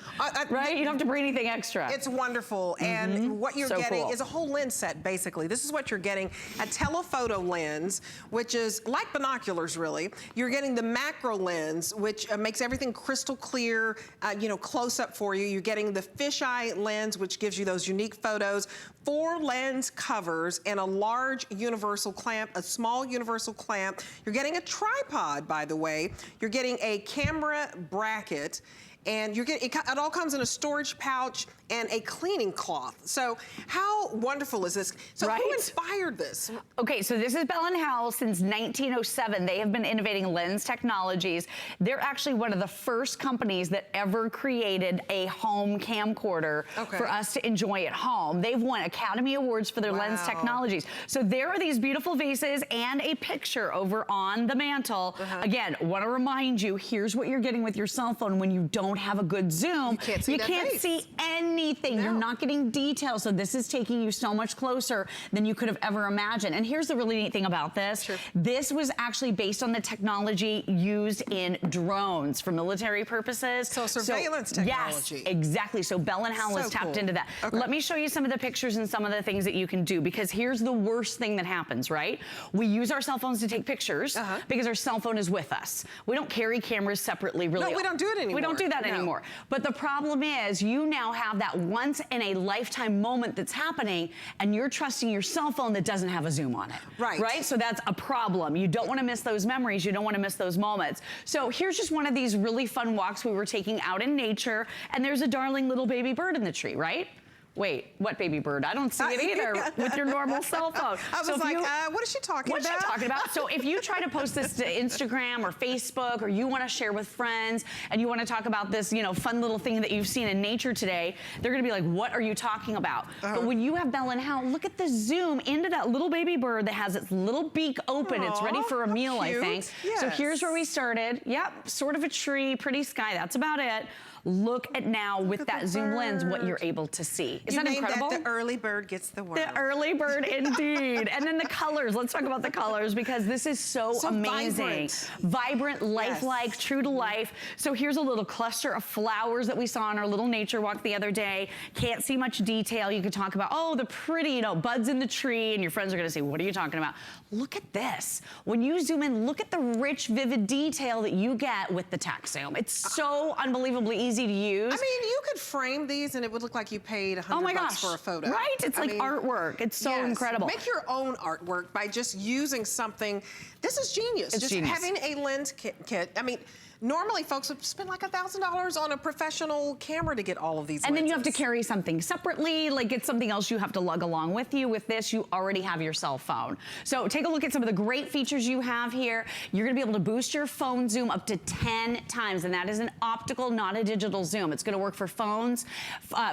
right? You don't have to bring anything extra. It's wonderful. And what you're So getting cool. is a whole lens set, basically. This is what you're getting. A telephoto lens, which is like binoculars, really. You're getting the macro lens, which makes everything crystal clear, you know, close up for you. You're getting the fisheye lens, which gives you those unique photos, 4 lens covers, and a large universal clamp, a small universal clamp. You're getting a tripod, by the way. You're getting a camera bracket, and you're getting, it all comes in a storage pouch and a cleaning cloth. So how wonderful is this? So who inspired this? Okay, so this is Bell & Howell since 1907. They have been innovating lens technologies. They're actually one of the first companies that ever created a home camcorder for us to enjoy at home. They've won Academy Awards for their lens technologies. So there are these beautiful vases and a picture over on the mantle. Again, want to remind you, here's what you're getting with your cell phone when you don't have a good zoom. You can't see anything. You're not getting details. So this is taking you so much closer than you could have ever imagined. And here's the really neat thing about this. This was actually based on the technology used in drones for military purposes. So surveillance technology. Yes, exactly. So Bell & Howell has tapped into that. Let me show you some of the pictures and some of the things that you can do, because here's the worst thing that happens, right? We use our cell phones to take pictures because our cell phone is with us. We don't carry cameras separately, really. No, we don't do it anymore. We don't do that that anymore. But the problem is you now have that once in a lifetime moment that's happening, and you're trusting your cell phone that doesn't have a zoom on it. Right? So that's a problem. You don't want to miss those memories. You don't want to miss those moments. So here's just one of these really fun walks we were taking out in nature, and there's a darling little baby bird in the tree, right? Wait, what baby bird? I don't see it either with your normal cell phone. I was like, what is she talking about? What's she talking about? So if you try to post this to Instagram or Facebook, or you want to share with friends, and you want to talk about this, you know, fun little thing that you've seen in nature today, they're going to be like, what are you talking about? But when you have Bell and Hal, look at the zoom into that little baby bird that has its little beak open. It's ready for a meal, I think. Yes. So here's where we started. Yep, sort of a tree, pretty sky. That's about it. Look at now with that zoom lens what you're able to see. Isn't that incredible? That the early bird gets the worm. The early bird, indeed. And then the colors. Let's talk about the colors, because this is so amazing. Vibrant, lifelike, true to life. So here's a little cluster of flowers that we saw on our little nature walk the other day. Can't see much detail. You could talk about, oh, the pretty, you know, buds in the tree, and your friends are going to say, what are you talking about? Look at this. When you zoom in, look at the rich, vivid detail that you get with the tech zoom. It's so unbelievably easy to use. I mean, you could frame these and it would look like you paid $100 for a photo. Right? It's like artwork. It's so incredible. Make your own artwork by just using something. This is genius. It's genius. Having a lens kit. I mean, normally folks would spend like $1,000 on a professional camera to get all of these And lenses. then you have to carry something separately, like it's something else you have to lug along with you. With this, you already have your cell phone. So take a look at some of the great features you have here. You're gonna be able to boost your phone zoom up to 10 times, and that is an optical, not a digital zoom. It's gonna work for phones,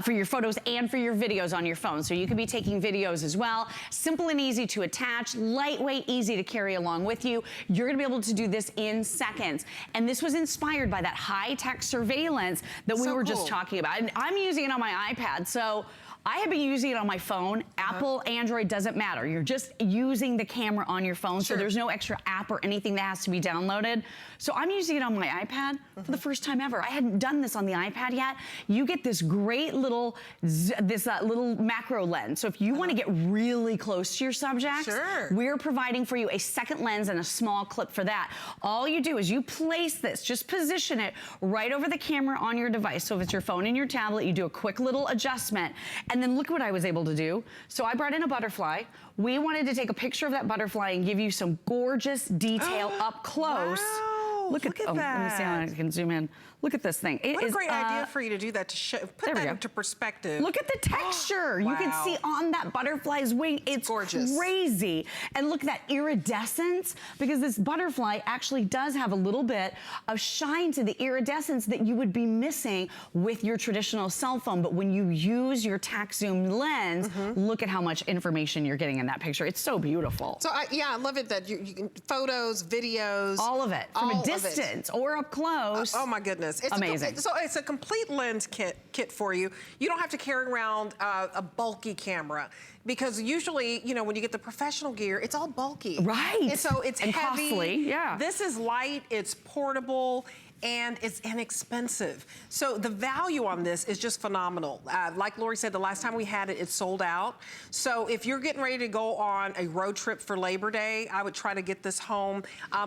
for your photos and for your videos on your phone. So you could be taking videos as well. Simple and easy to attach, lightweight, easy to carry along with you. You're gonna be able to do this in seconds. And this was inspired by that high-tech surveillance that we were just talking about. And I'm using it on my iPad, so I have been using it on my phone. Apple, Android, doesn't matter. You're just using the camera on your phone, so there's no extra app or anything that has to be downloaded. So I'm using it on my iPad for the first time ever. I hadn't done this on the iPad yet. You get this great little, little macro lens. So if you want to get really close to your subjects, we're providing for you a second lens and a small clip for that. All you do is you place this, just position it right over the camera on your device. So if it's your phone and your tablet, you do a quick little adjustment. And then look what I was able to do. So I brought in a butterfly. We wanted to take a picture of that butterfly and give you some gorgeous detail up close. Wow, look at that. Let me see how I can zoom in. Look at this thing. What a great idea for you to do that, to show, put that into perspective. Look at the texture. You can see on that butterfly's wing. It's gorgeous. Crazy. And look at that iridescence, because this butterfly actually does have a little bit of shine to the iridescence that you would be missing with your traditional cell phone. But when you use your tack zoom lens, look at how much information you're getting in that picture. It's so beautiful. So I love it that you can photos, videos. All of it. From a distance or up close. Oh my goodness. It's amazing. So it's a complete lens kit for you. You don't have to carry around a bulky camera, because usually, you know, when you get the professional gear, it's all bulky. Right. And so it's heavy. Costly. Yeah. This is light, it's portable, and it's inexpensive. So the value on this is just phenomenal. Like Lori said, the last time we had it, it sold out. So if you're getting ready to go on a road trip for Labor Day, I would try to get this home.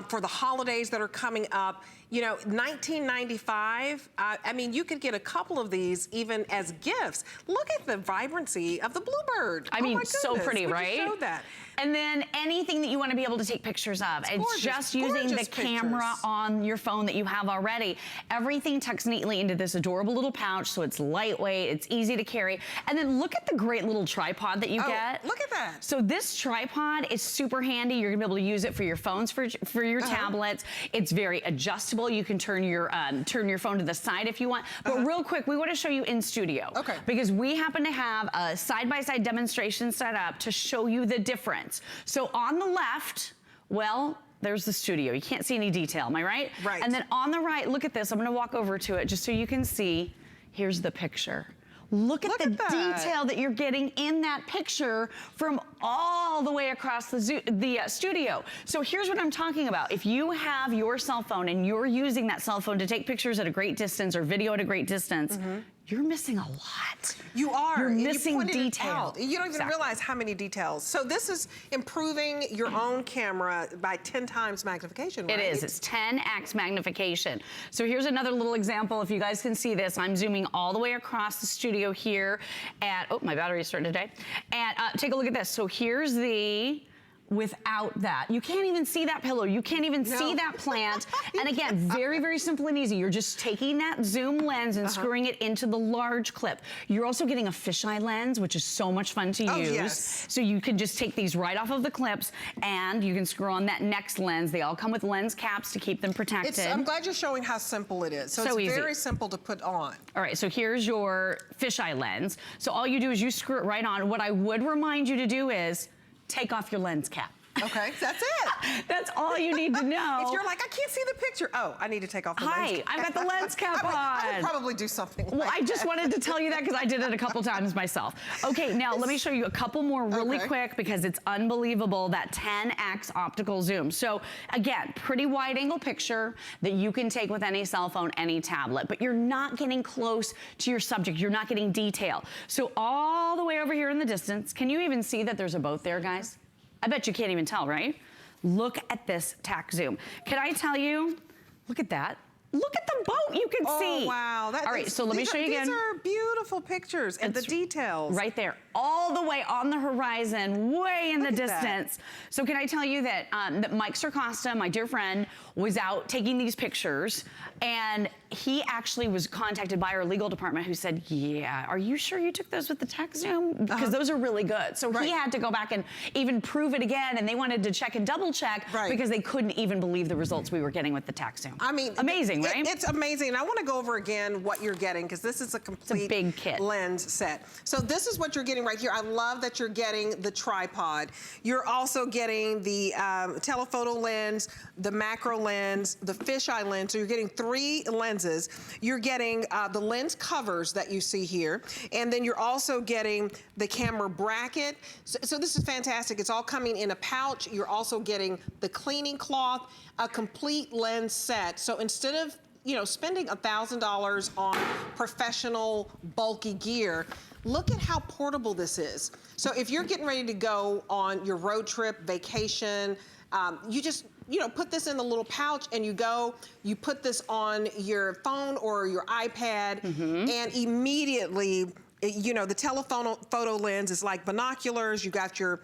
For the holidays that are coming up, you know, $19.95, I mean, you could get a couple of these even as gifts. Look at the vibrancy of the bluebird. I mean, so pretty, right? Show that. And then anything that you want to be able to take pictures of. It's just using the camera on your phone that you have already. Everything tucks neatly into this adorable little pouch, so it's lightweight, it's easy to carry. And then look at the great little tripod that you get. Look at that. So this tripod is super handy. You're gonna be able to use it for your phones, for your tablets. It's very adjustable. You can turn your phone to the side if you want. But real quick, we want to show you in studio. Okay. Because we happen to have a side-by-side demonstration set up to show you the difference. So on the left, well, there's the studio. You can't see any detail, am I right? Right. And then on the right, look at this. I'm gonna walk over to it just so you can see. Here's the picture. Look at the detail that you're getting in that picture from all the way across the studio. So here's what I'm talking about. If you have your cell phone and you're using that cell phone to take pictures at a great distance or video at a great distance, you're missing a lot. flat. You are. You're and missing you pointed it detail. out. You don't even realize how many details. So this is improving your own camera by 10 times magnification, right? It is. It's 10x magnification. So here's another little example. If you guys can see this, I'm zooming all the way across the studio here. And, oh, my battery's starting to die. And take a look at this. So here's the... without that. You can't even see that pillow. You can't even see that plant. And again, very, very simple and easy. You're just taking that zoom lens and screwing it into the large clip. You're also getting a fisheye lens, which is so much fun to use. Yes. So you can just take these right off of the clips and you can screw on that next lens. They all come with lens caps to keep them protected. I'm glad you're showing how simple it is. So it's easy. very simple to put on. All right, so here's your fisheye lens. So all you do is you screw it right on. What I would remind you to do is take off your lens cap. Okay, that's it. That's all you need to know. If you're like, I can't see the picture. Oh, I need to take off the lens cap. I've got the lens cap on. I would probably do something like Well, I just wanted to tell you that because I did it a couple times myself. Okay, now let me show you a couple more really quick because it's unbelievable, that 10x optical zoom. So again, pretty wide angle picture that you can take with any cell phone, any tablet, but you're not getting close to your subject. You're not getting detail. So all the way over here in the distance, can you even see that there's a boat there, guys? I bet you can't even tell, right? Look at this tack zoom. Can I tell you, look at that. Look at the boat you can see. Oh, wow. All right, so let me show you again. These are beautiful pictures and the details. Right there, all the way on the horizon, way in the distance. So can I tell you that, that Mike Circosta, my dear friend, was out taking these pictures, and he actually was contacted by our legal department who said, yeah, are you sure you took those with the tack zoom? Because those are really good. So he had to go back and even prove it again, and they wanted to check and double check because they couldn't even believe the results we were getting with the tack zoom. I mean, amazing, right? It's amazing. I want to go over again what you're getting because this is a complete big kit. Lens set. So this is what you're getting right here. I love that you're getting the tripod. You're also getting the telephoto lens, the macro lens, the fisheye lens. So you're getting 3 lenses. You're getting the lens covers that you see here. And then you're also getting the camera bracket. So this is fantastic. It's all coming in a pouch. You're also getting the cleaning cloth, a complete lens set. So instead of spending $1,000 on professional bulky gear, look at how portable this is. So if you're getting ready to go on your road trip, vacation, you just put this in the little pouch and you put this on your phone or your iPad and immediately, the telephoto lens is like binoculars. You got your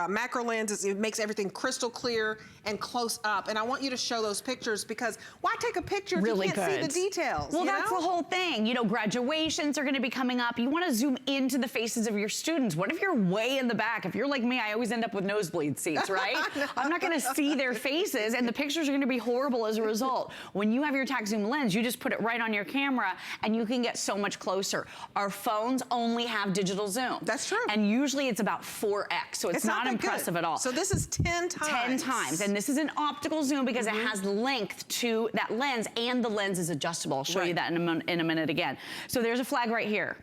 macro lenses. It makes everything crystal clear and close up. And I want you to show those pictures because why take a picture if you can't see the details? Well, that's the whole thing. Graduations are going to be coming up. You want to zoom into the faces of your students. What if you're way in the back? If you're like me, I always end up with nosebleed seats, right? I'm not going to see their faces, and the pictures are going to be horrible as a result. When you have your tack zoom lens, you just put it right on your camera, and you can get so much closer. Our phones only have digital zoom. That's true. And usually it's about 4x, so it's not impressive at all. So this is 10 times. 10 times. And this is an optical zoom because it has length to that lens, and the lens is adjustable. I'll show you that in a minute again. So there's a flag right here.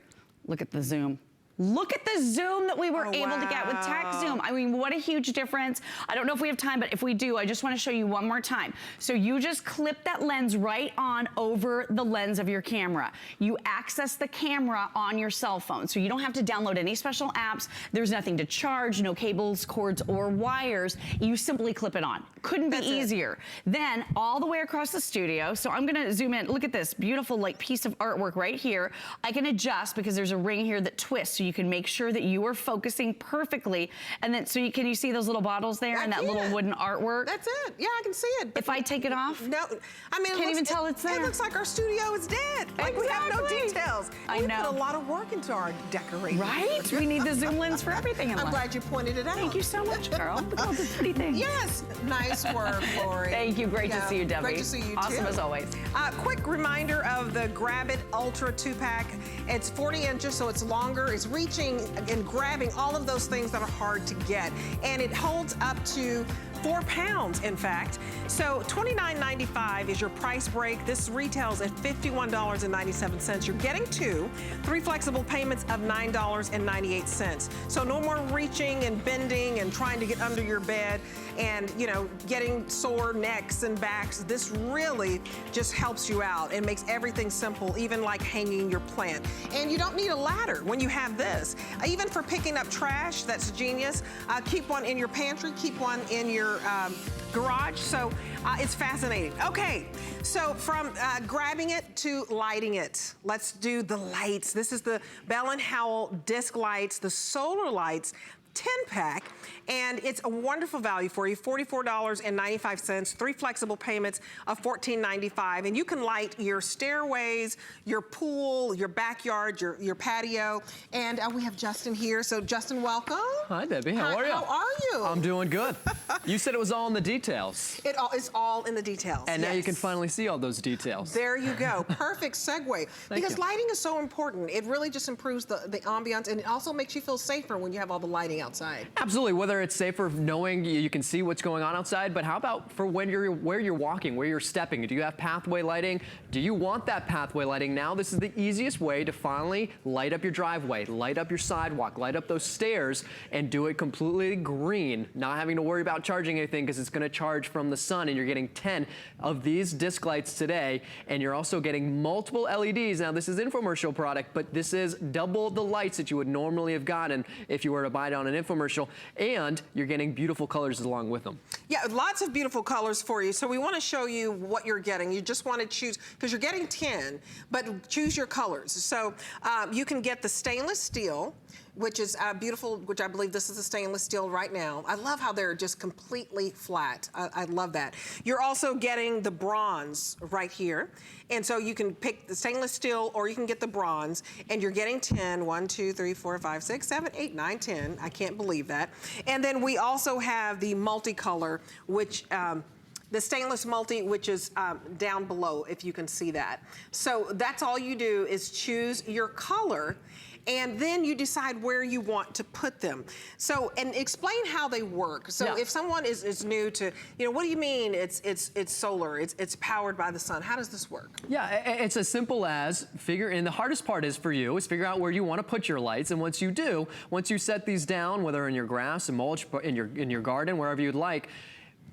Look at the zoom. Look at the zoom that we were able to get with tack zoom. I mean, what a huge difference. I don't know if we have time, but if we do, I just want to show you one more time. So you just clip that lens right on over the lens of your camera. You access the camera on your cell phone. So you don't have to download any special apps. There's nothing to charge, no cables, cords, or wires. You simply clip it on. Couldn't be easier. Then all the way across the studio. So I'm going to zoom in. Look at this beautiful piece of artwork right here. I can adjust because there's a ring here that twists. So you can make sure that you are focusing perfectly. And then, can you see those little bottles there and that little wooden artwork? That's it. Yeah, I can see it. If I take it off? No, I mean, can't even tell it's there. It looks like our studio is dead. Like we have no details. I know. We put a lot of work into our decorating. Right? We need the zoom lens for everything in life. I'm glad you pointed it out. Thank you so much, Carol. Look at all the pretty things. Yes. Nice work, Lori. Thank you. Great to see you, Debbie. Great to see you, too. Awesome as always. Quick reminder of the Grab It Ultra 2-pack. It's 40 inches, so it's longer. It's reaching and grabbing all of those things that are hard to get. And it holds up to 4 pounds, in fact. So $29.95 is your price break. This retails at $51.97. You're getting 2, 3 flexible payments of $9.98. So no more reaching and bending and trying to get under your bed and, you know, getting sore necks and backs. This really just helps you out and makes everything simple, even like hanging your plant. And you don't need a ladder when you have this. Even for picking up trash, that's genius. Keep one in your pantry, keep one in your garage. So it's fascinating. Okay, so from grabbing it to lighting it, let's do the lights. This is the Bell & Howell disc lights, the solar lights, 10-pack, and it's a wonderful value for you, $44.95, 3 flexible payments of $14.95, and you can light your stairways, your pool, your backyard, your patio, and we have Justin here. So Justin, welcome. Hi, Debbie. How are you? How are you? I'm doing good. You said it was all in the details. It's all in the details. And now you can finally see all those details. There you go. Perfect segue. Because lighting is so important. It really just improves the ambiance, and it also makes you feel safer when you have all the lighting outside. Absolutely. Whether it's safer knowing you can see what's going on outside, but how about for where you're walking, where you're stepping? Do you have pathway lighting? Do you want that pathway lighting? Now this is the easiest way to finally light up your driveway, light up your sidewalk, light up those stairs, and do it completely green, not having to worry about charging anything because it's going to charge from the sun, and you're getting 10 of these disc lights today, and you're also getting multiple LEDs. Now this is an infomercial product, but this is double the lights that you would normally have gotten if you were to buy it on an infomercial, and you're getting beautiful colors along with them. Yeah, lots of beautiful colors for you. So we want to show you what you're getting. You just want to choose, because you're getting 10, but choose your colors. So you can get the stainless steel, which is beautiful, which I believe this is a stainless steel right now. I love how they're just completely flat. I love that. You're also getting the bronze right here. And so you can pick the stainless steel or you can get the bronze, and you're getting 10, 1, 2, 3, 4, 5, 6, 7, 8, 9, 10. I can't believe that. And then we also have the multicolor, which the stainless multi, which is down below, if you can see that. So that's all you do is choose your color, and then you decide where you want to put them. So, and explain how they work. So if someone is new to, you know, what do you mean it's solar, it's powered by the sun? How does this work? Yeah, it's as simple as and the hardest part is for you is figure out where you want to put your lights, and once you set these down, whether in your grass and mulch, in your garden, wherever you'd like,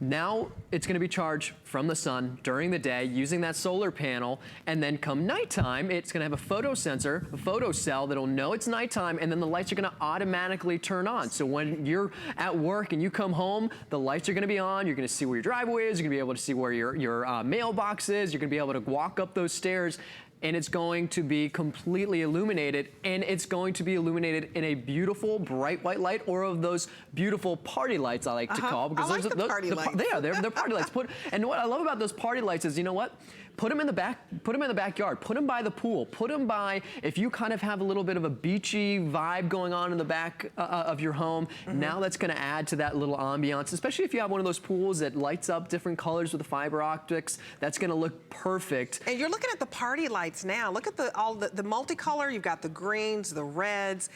now it's going to be charged from the sun during the day using that solar panel, and then come nighttime, it's going to have a photo sensor, a photo cell that'll know it's nighttime, and then the lights are going to automatically turn on. So when you're at work and you come home, the lights are going to be on. You're going to see where your driveway is. You're going to be able to see where your mailbox is. You're going to be able to walk up those stairs, and it's going to be completely illuminated, and it's going to be illuminated in a beautiful bright white light, or of those beautiful party lights I like to call, because I like the party lights. They're party lights. And what I love about those party lights is, you know what? Put them in the backyard. Put them by the pool. Put them by, if you kind of have a little bit of a beachy vibe going on in the back of your home, now that's going to add to that little ambiance, especially if you have one of those pools that lights up different colors with the fiber optics. That's going to look perfect. And you're looking at the party lights now. Look at the multicolor. You've got the greens, the reds,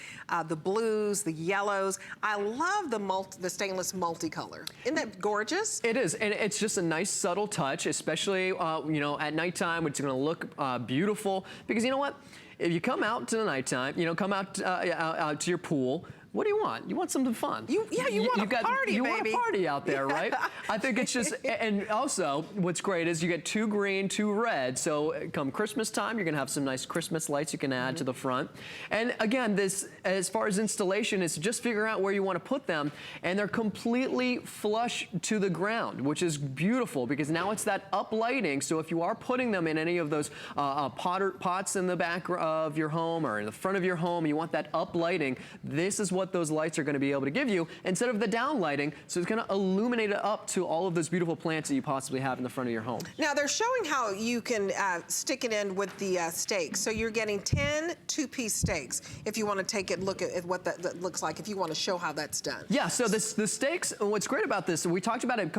the blues, the yellows. I love the stainless multicolor. Isn't that gorgeous? It is, and it's just a nice subtle touch, especially you know, at nighttime, it's going to look beautiful, because you know what? If you come out to the nighttime, you know, come out to your pool, what do you want? You want something fun. You want a party, You baby. want a party out there, right? I think it's just, and also what's great is you get 2 green, 2 red. So come Christmas time, you're gonna have some nice Christmas lights you can add to the front. And again, this, as far as installation, is just figure out where you want to put them, and they're completely flush to the ground, which is beautiful, because now it's that up lighting. So if you are putting them in any of those pots in the back of your home or in the front of your home, you want that up lighting. This is what those lights are going to be able to give you instead of the down lighting. So it's going to illuminate it up to all of those beautiful plants that you possibly have in the front of your home. Now they're showing how you can stick it in with the stakes. So you're getting 10 2-piece stakes if you want to take it, look at what that looks like, if you want to show how that's done. Yeah, so the stakes, what's great about this, we talked about it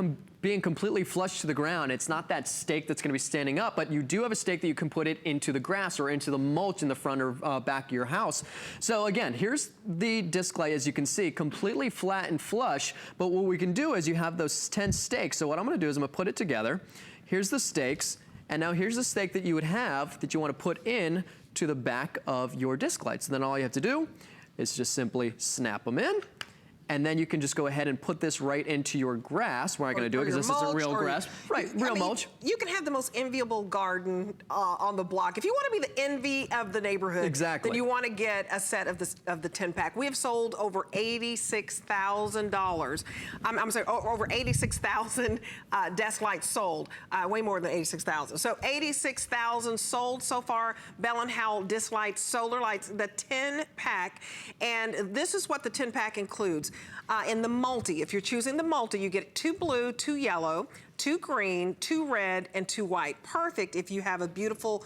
being completely flush to the ground. It's not that stake that's gonna be standing up, but you do have a stake that you can put it into the grass or into the mulch in the front or back of your house. So again, here's the disc light, as you can see, completely flat and flush, but what we can do is you have those 10 stakes. So what I'm gonna do is I'm gonna put it together. Here's the stakes, and now here's the stake that you would have that you wanna put in to the back of your disc lights. And then all you have to do is just simply snap them in. And then you can just go ahead and put this right into your grass. We're not going to do it because this isn't real grass. Right, real mulch. You can have the most enviable garden on the block. If you want to be the envy of the neighborhood, exactly, then you want to get a set of the 10-pack. We have sold over $86,000. I'm sorry, over 86,000 desk lights sold. Way more than 86,000. So 86,000 sold so far. Bell & Howell disc lights, solar lights, the 10-pack. And this is what the 10-pack includes. In the multi, if you're choosing the multi, you get 2 blue, 2 yellow, 2 green, 2 red, and 2 white. Perfect if you have a beautiful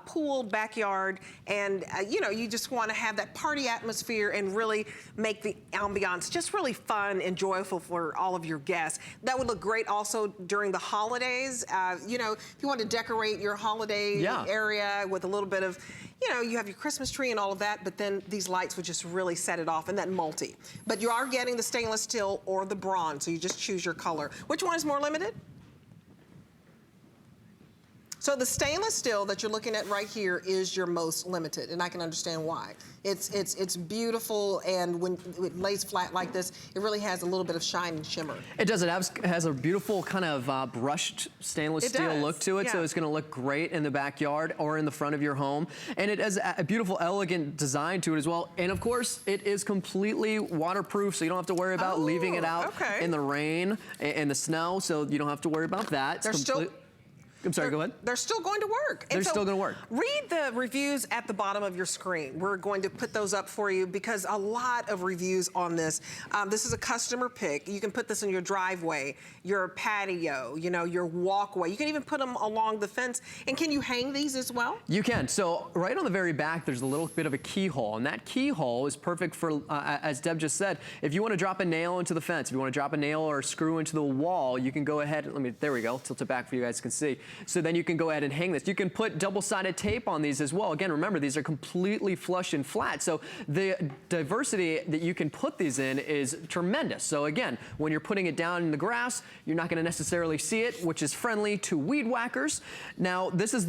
pool, backyard, and you know, you just want to have that party atmosphere and really make the ambiance just really fun and joyful for all of your guests. That would look great also during the holidays. You know, if you want to decorate your holiday area with a little bit of, you know, you have your Christmas tree and all of that, but then these lights would just really set it off in that multi. But you are getting the stainless steel or the bronze, so you just choose your color. Which one is more limited? So the stainless steel that you're looking at right here is your most limited, and I can understand why. It's beautiful, and when it lays flat like this, it really has a little bit of shine and shimmer. It does. It has a beautiful kind of brushed stainless steel look to it, so it's going to look great in the backyard or in the front of your home. And it has a beautiful, elegant design to it as well. And of course, it is completely waterproof, so you don't have to worry about leaving it out in the rain and the snow, so you don't have to worry about that. I'm sorry, go ahead. They're still going to work. They're still going to work. Read the reviews at the bottom of your screen. We're going to put those up for you because a lot of reviews on this. This is a customer pick. You can put this in your driveway, your patio, you know, your walkway. You can even put them along the fence. And can you hang these as well? You can. So right on the very back, there's a little bit of a keyhole. And that keyhole is perfect for, as Deb just said, if you want to drop a nail into the fence, if you want to drop a nail or a screw into the wall, you can go ahead. There we go. Tilt it back for you guys can see. So then you can go ahead and hang this. You can put double-sided tape on these as well. Again, remember, these are completely flush and flat. So the diversity that you can put these in is tremendous. So again, when you're putting it down in the grass, you're not going to necessarily see it, which is friendly to weed whackers. Now, this is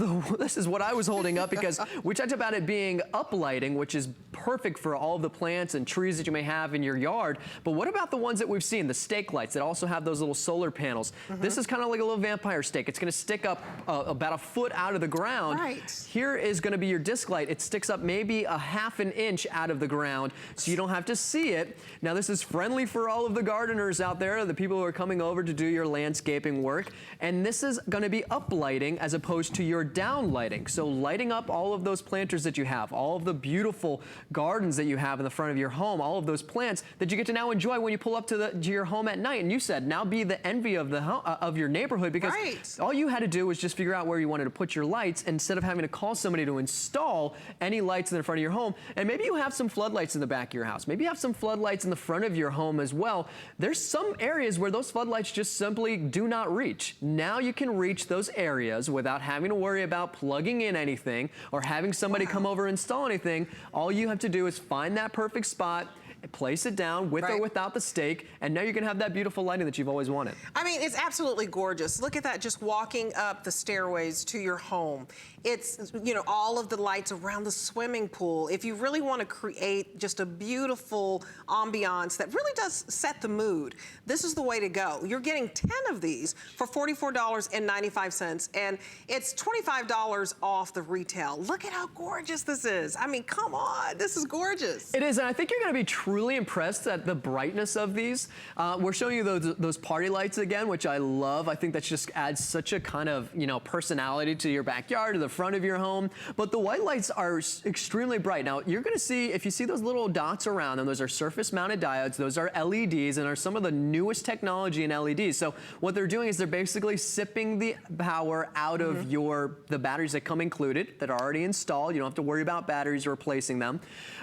what I was holding up because we talked about it being uplighting, which is perfect for all the plants and trees that you may have in your yard. But what about the ones that we've seen, the stake lights that also have those little solar panels? This is kind of like a little vampire stake. It's going to stick up about a foot out of the ground. Here is going to be your disc light. It sticks up maybe a ½ an inch out of the ground, so you don't have to see it. Now, this is friendly for all of the gardeners out there, the people who are coming over to do your landscaping work. And this is going to be uplighting as opposed to your downlighting. So lighting up all of those planters that you have, all of the beautiful gardens that you have in the front of your home, all of those plants that you get to now enjoy when you pull up to your home at night. And you said now be the envy of the of your neighborhood because all you had to do was just figure out where you wanted to put your lights instead of having to call somebody to install any lights in the front of your home. And maybe you have some floodlights in the back of your house. Maybe you have some floodlights in the front of your home as well. There's some areas where those floodlights just simply do not reach. Now you can reach those areas without having to worry about plugging in anything or having somebody come over and install anything. All you have to do is find that perfect spot, place it down with or without the stake, and now you're gonna have that beautiful lighting that you've always wanted. I mean, it's absolutely gorgeous. Look at that, just walking up the stairways to your home. It's, you know, all of the lights around the swimming pool. If you really want to create just a beautiful ambiance that really does set the mood, this is the way to go. You're getting 10 of these for $44.95, and it's $25 off the retail. Look at how gorgeous this is. I mean, come on, this is gorgeous. It is, and I think you're gonna be truly impressed at the brightness of these. We're showing you those party lights again, which I love. I think that just adds such a kind of, you know, personality to your backyard, to the front of your home. But the white lights are extremely bright. Now, you're gonna see, if you see those little dots around them, those are surface mounted diodes, those are LEDs, and are some of the newest technology in LEDs. So what they're doing is they're basically sipping the power out of the batteries that come included, that are already installed. You don't have to worry about batteries or replacing them.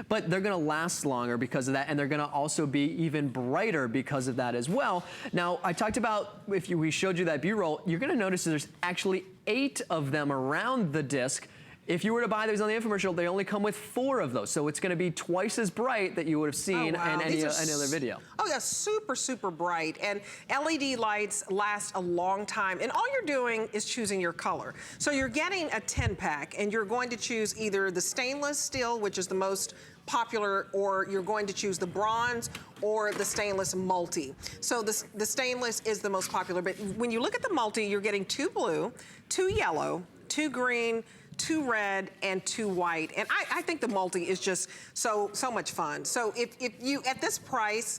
But they're gonna last longer because of that, and they're gonna also be even brighter because of that as well. Now, I talked about, we showed you that B-roll, you're gonna notice there's actually 8 of them around the disc. If you were to buy these on the infomercial, they only come with 4 of those. So it's gonna be twice as bright that you would have seen in any other video. Oh yeah, super, super bright. And LED lights last a long time. And all you're doing is choosing your color. So you're getting a 10-pack and you're going to choose either the stainless steel, which is the most popular, or you're going to choose the bronze or the stainless multi. So the stainless is the most popular, but when you look at the multi, you're getting 2 blue, 2 yellow, 2 green, 2 red, and 2 white. And I think the multi is just so much fun. So if you, at this price,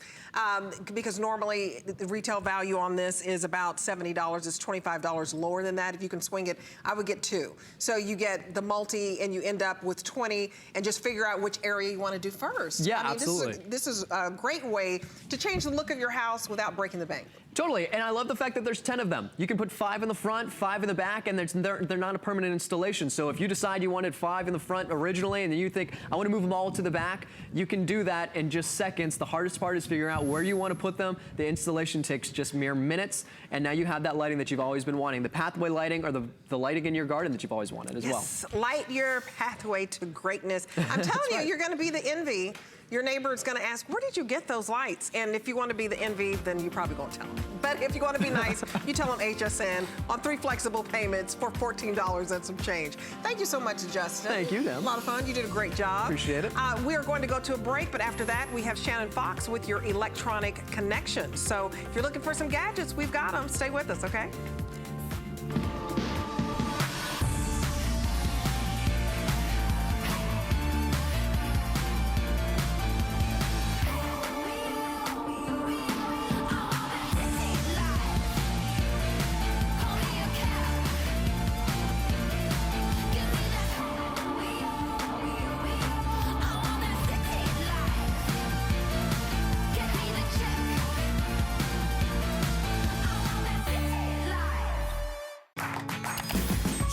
because normally the retail value on this is about $70, it's $25 lower than that. If you can swing it, I would get 2. So you get the multi and you end up with 20, and just figure out which area you want to do first. Yeah, I mean, absolutely. This is a great way to change the look of your house without breaking the bank. Totally, and I love the fact that there's 10 of them. You can put 5 in the front, 5 in the back, and they're not a permanent installation. So if you decide you wanted 5 in the front originally, and then you think, I want to move them all to the back, you can do that in just seconds. The hardest part is figuring out where you want to put them. The installation takes just mere minutes, and now you have that lighting that you've always been wanting. The pathway lighting, or the lighting in your garden that you've always wanted as well. Light your pathway to greatness. I'm telling you, you're going to be the envy. Your neighbor is going to ask, where did you get those lights? And if you want to be the envy, then you probably won't tell them. But if you want to be nice, you tell them HSN on 3 flexible payments for $14 and some change. Thank you so much, Justin. Thank you, Deb. A lot of fun. You did a great job. Appreciate it. We are going to go to a break, but after that, we have Shannon Fox with your electronic connection. So if you're looking for some gadgets, we've got them. Stay with us, okay?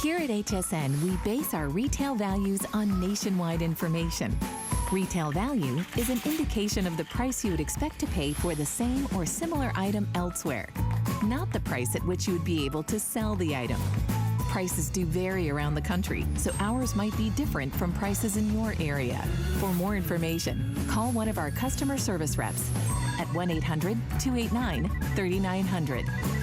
Here at HSN, we base our retail values on nationwide information. Retail value is an indication of the price you would expect to pay for the same or similar item elsewhere, not the price at which you would be able to sell the item. Prices do vary around the country, so ours might be different from prices in your area. For more information, call one of our customer service reps at 1-800-289-3900.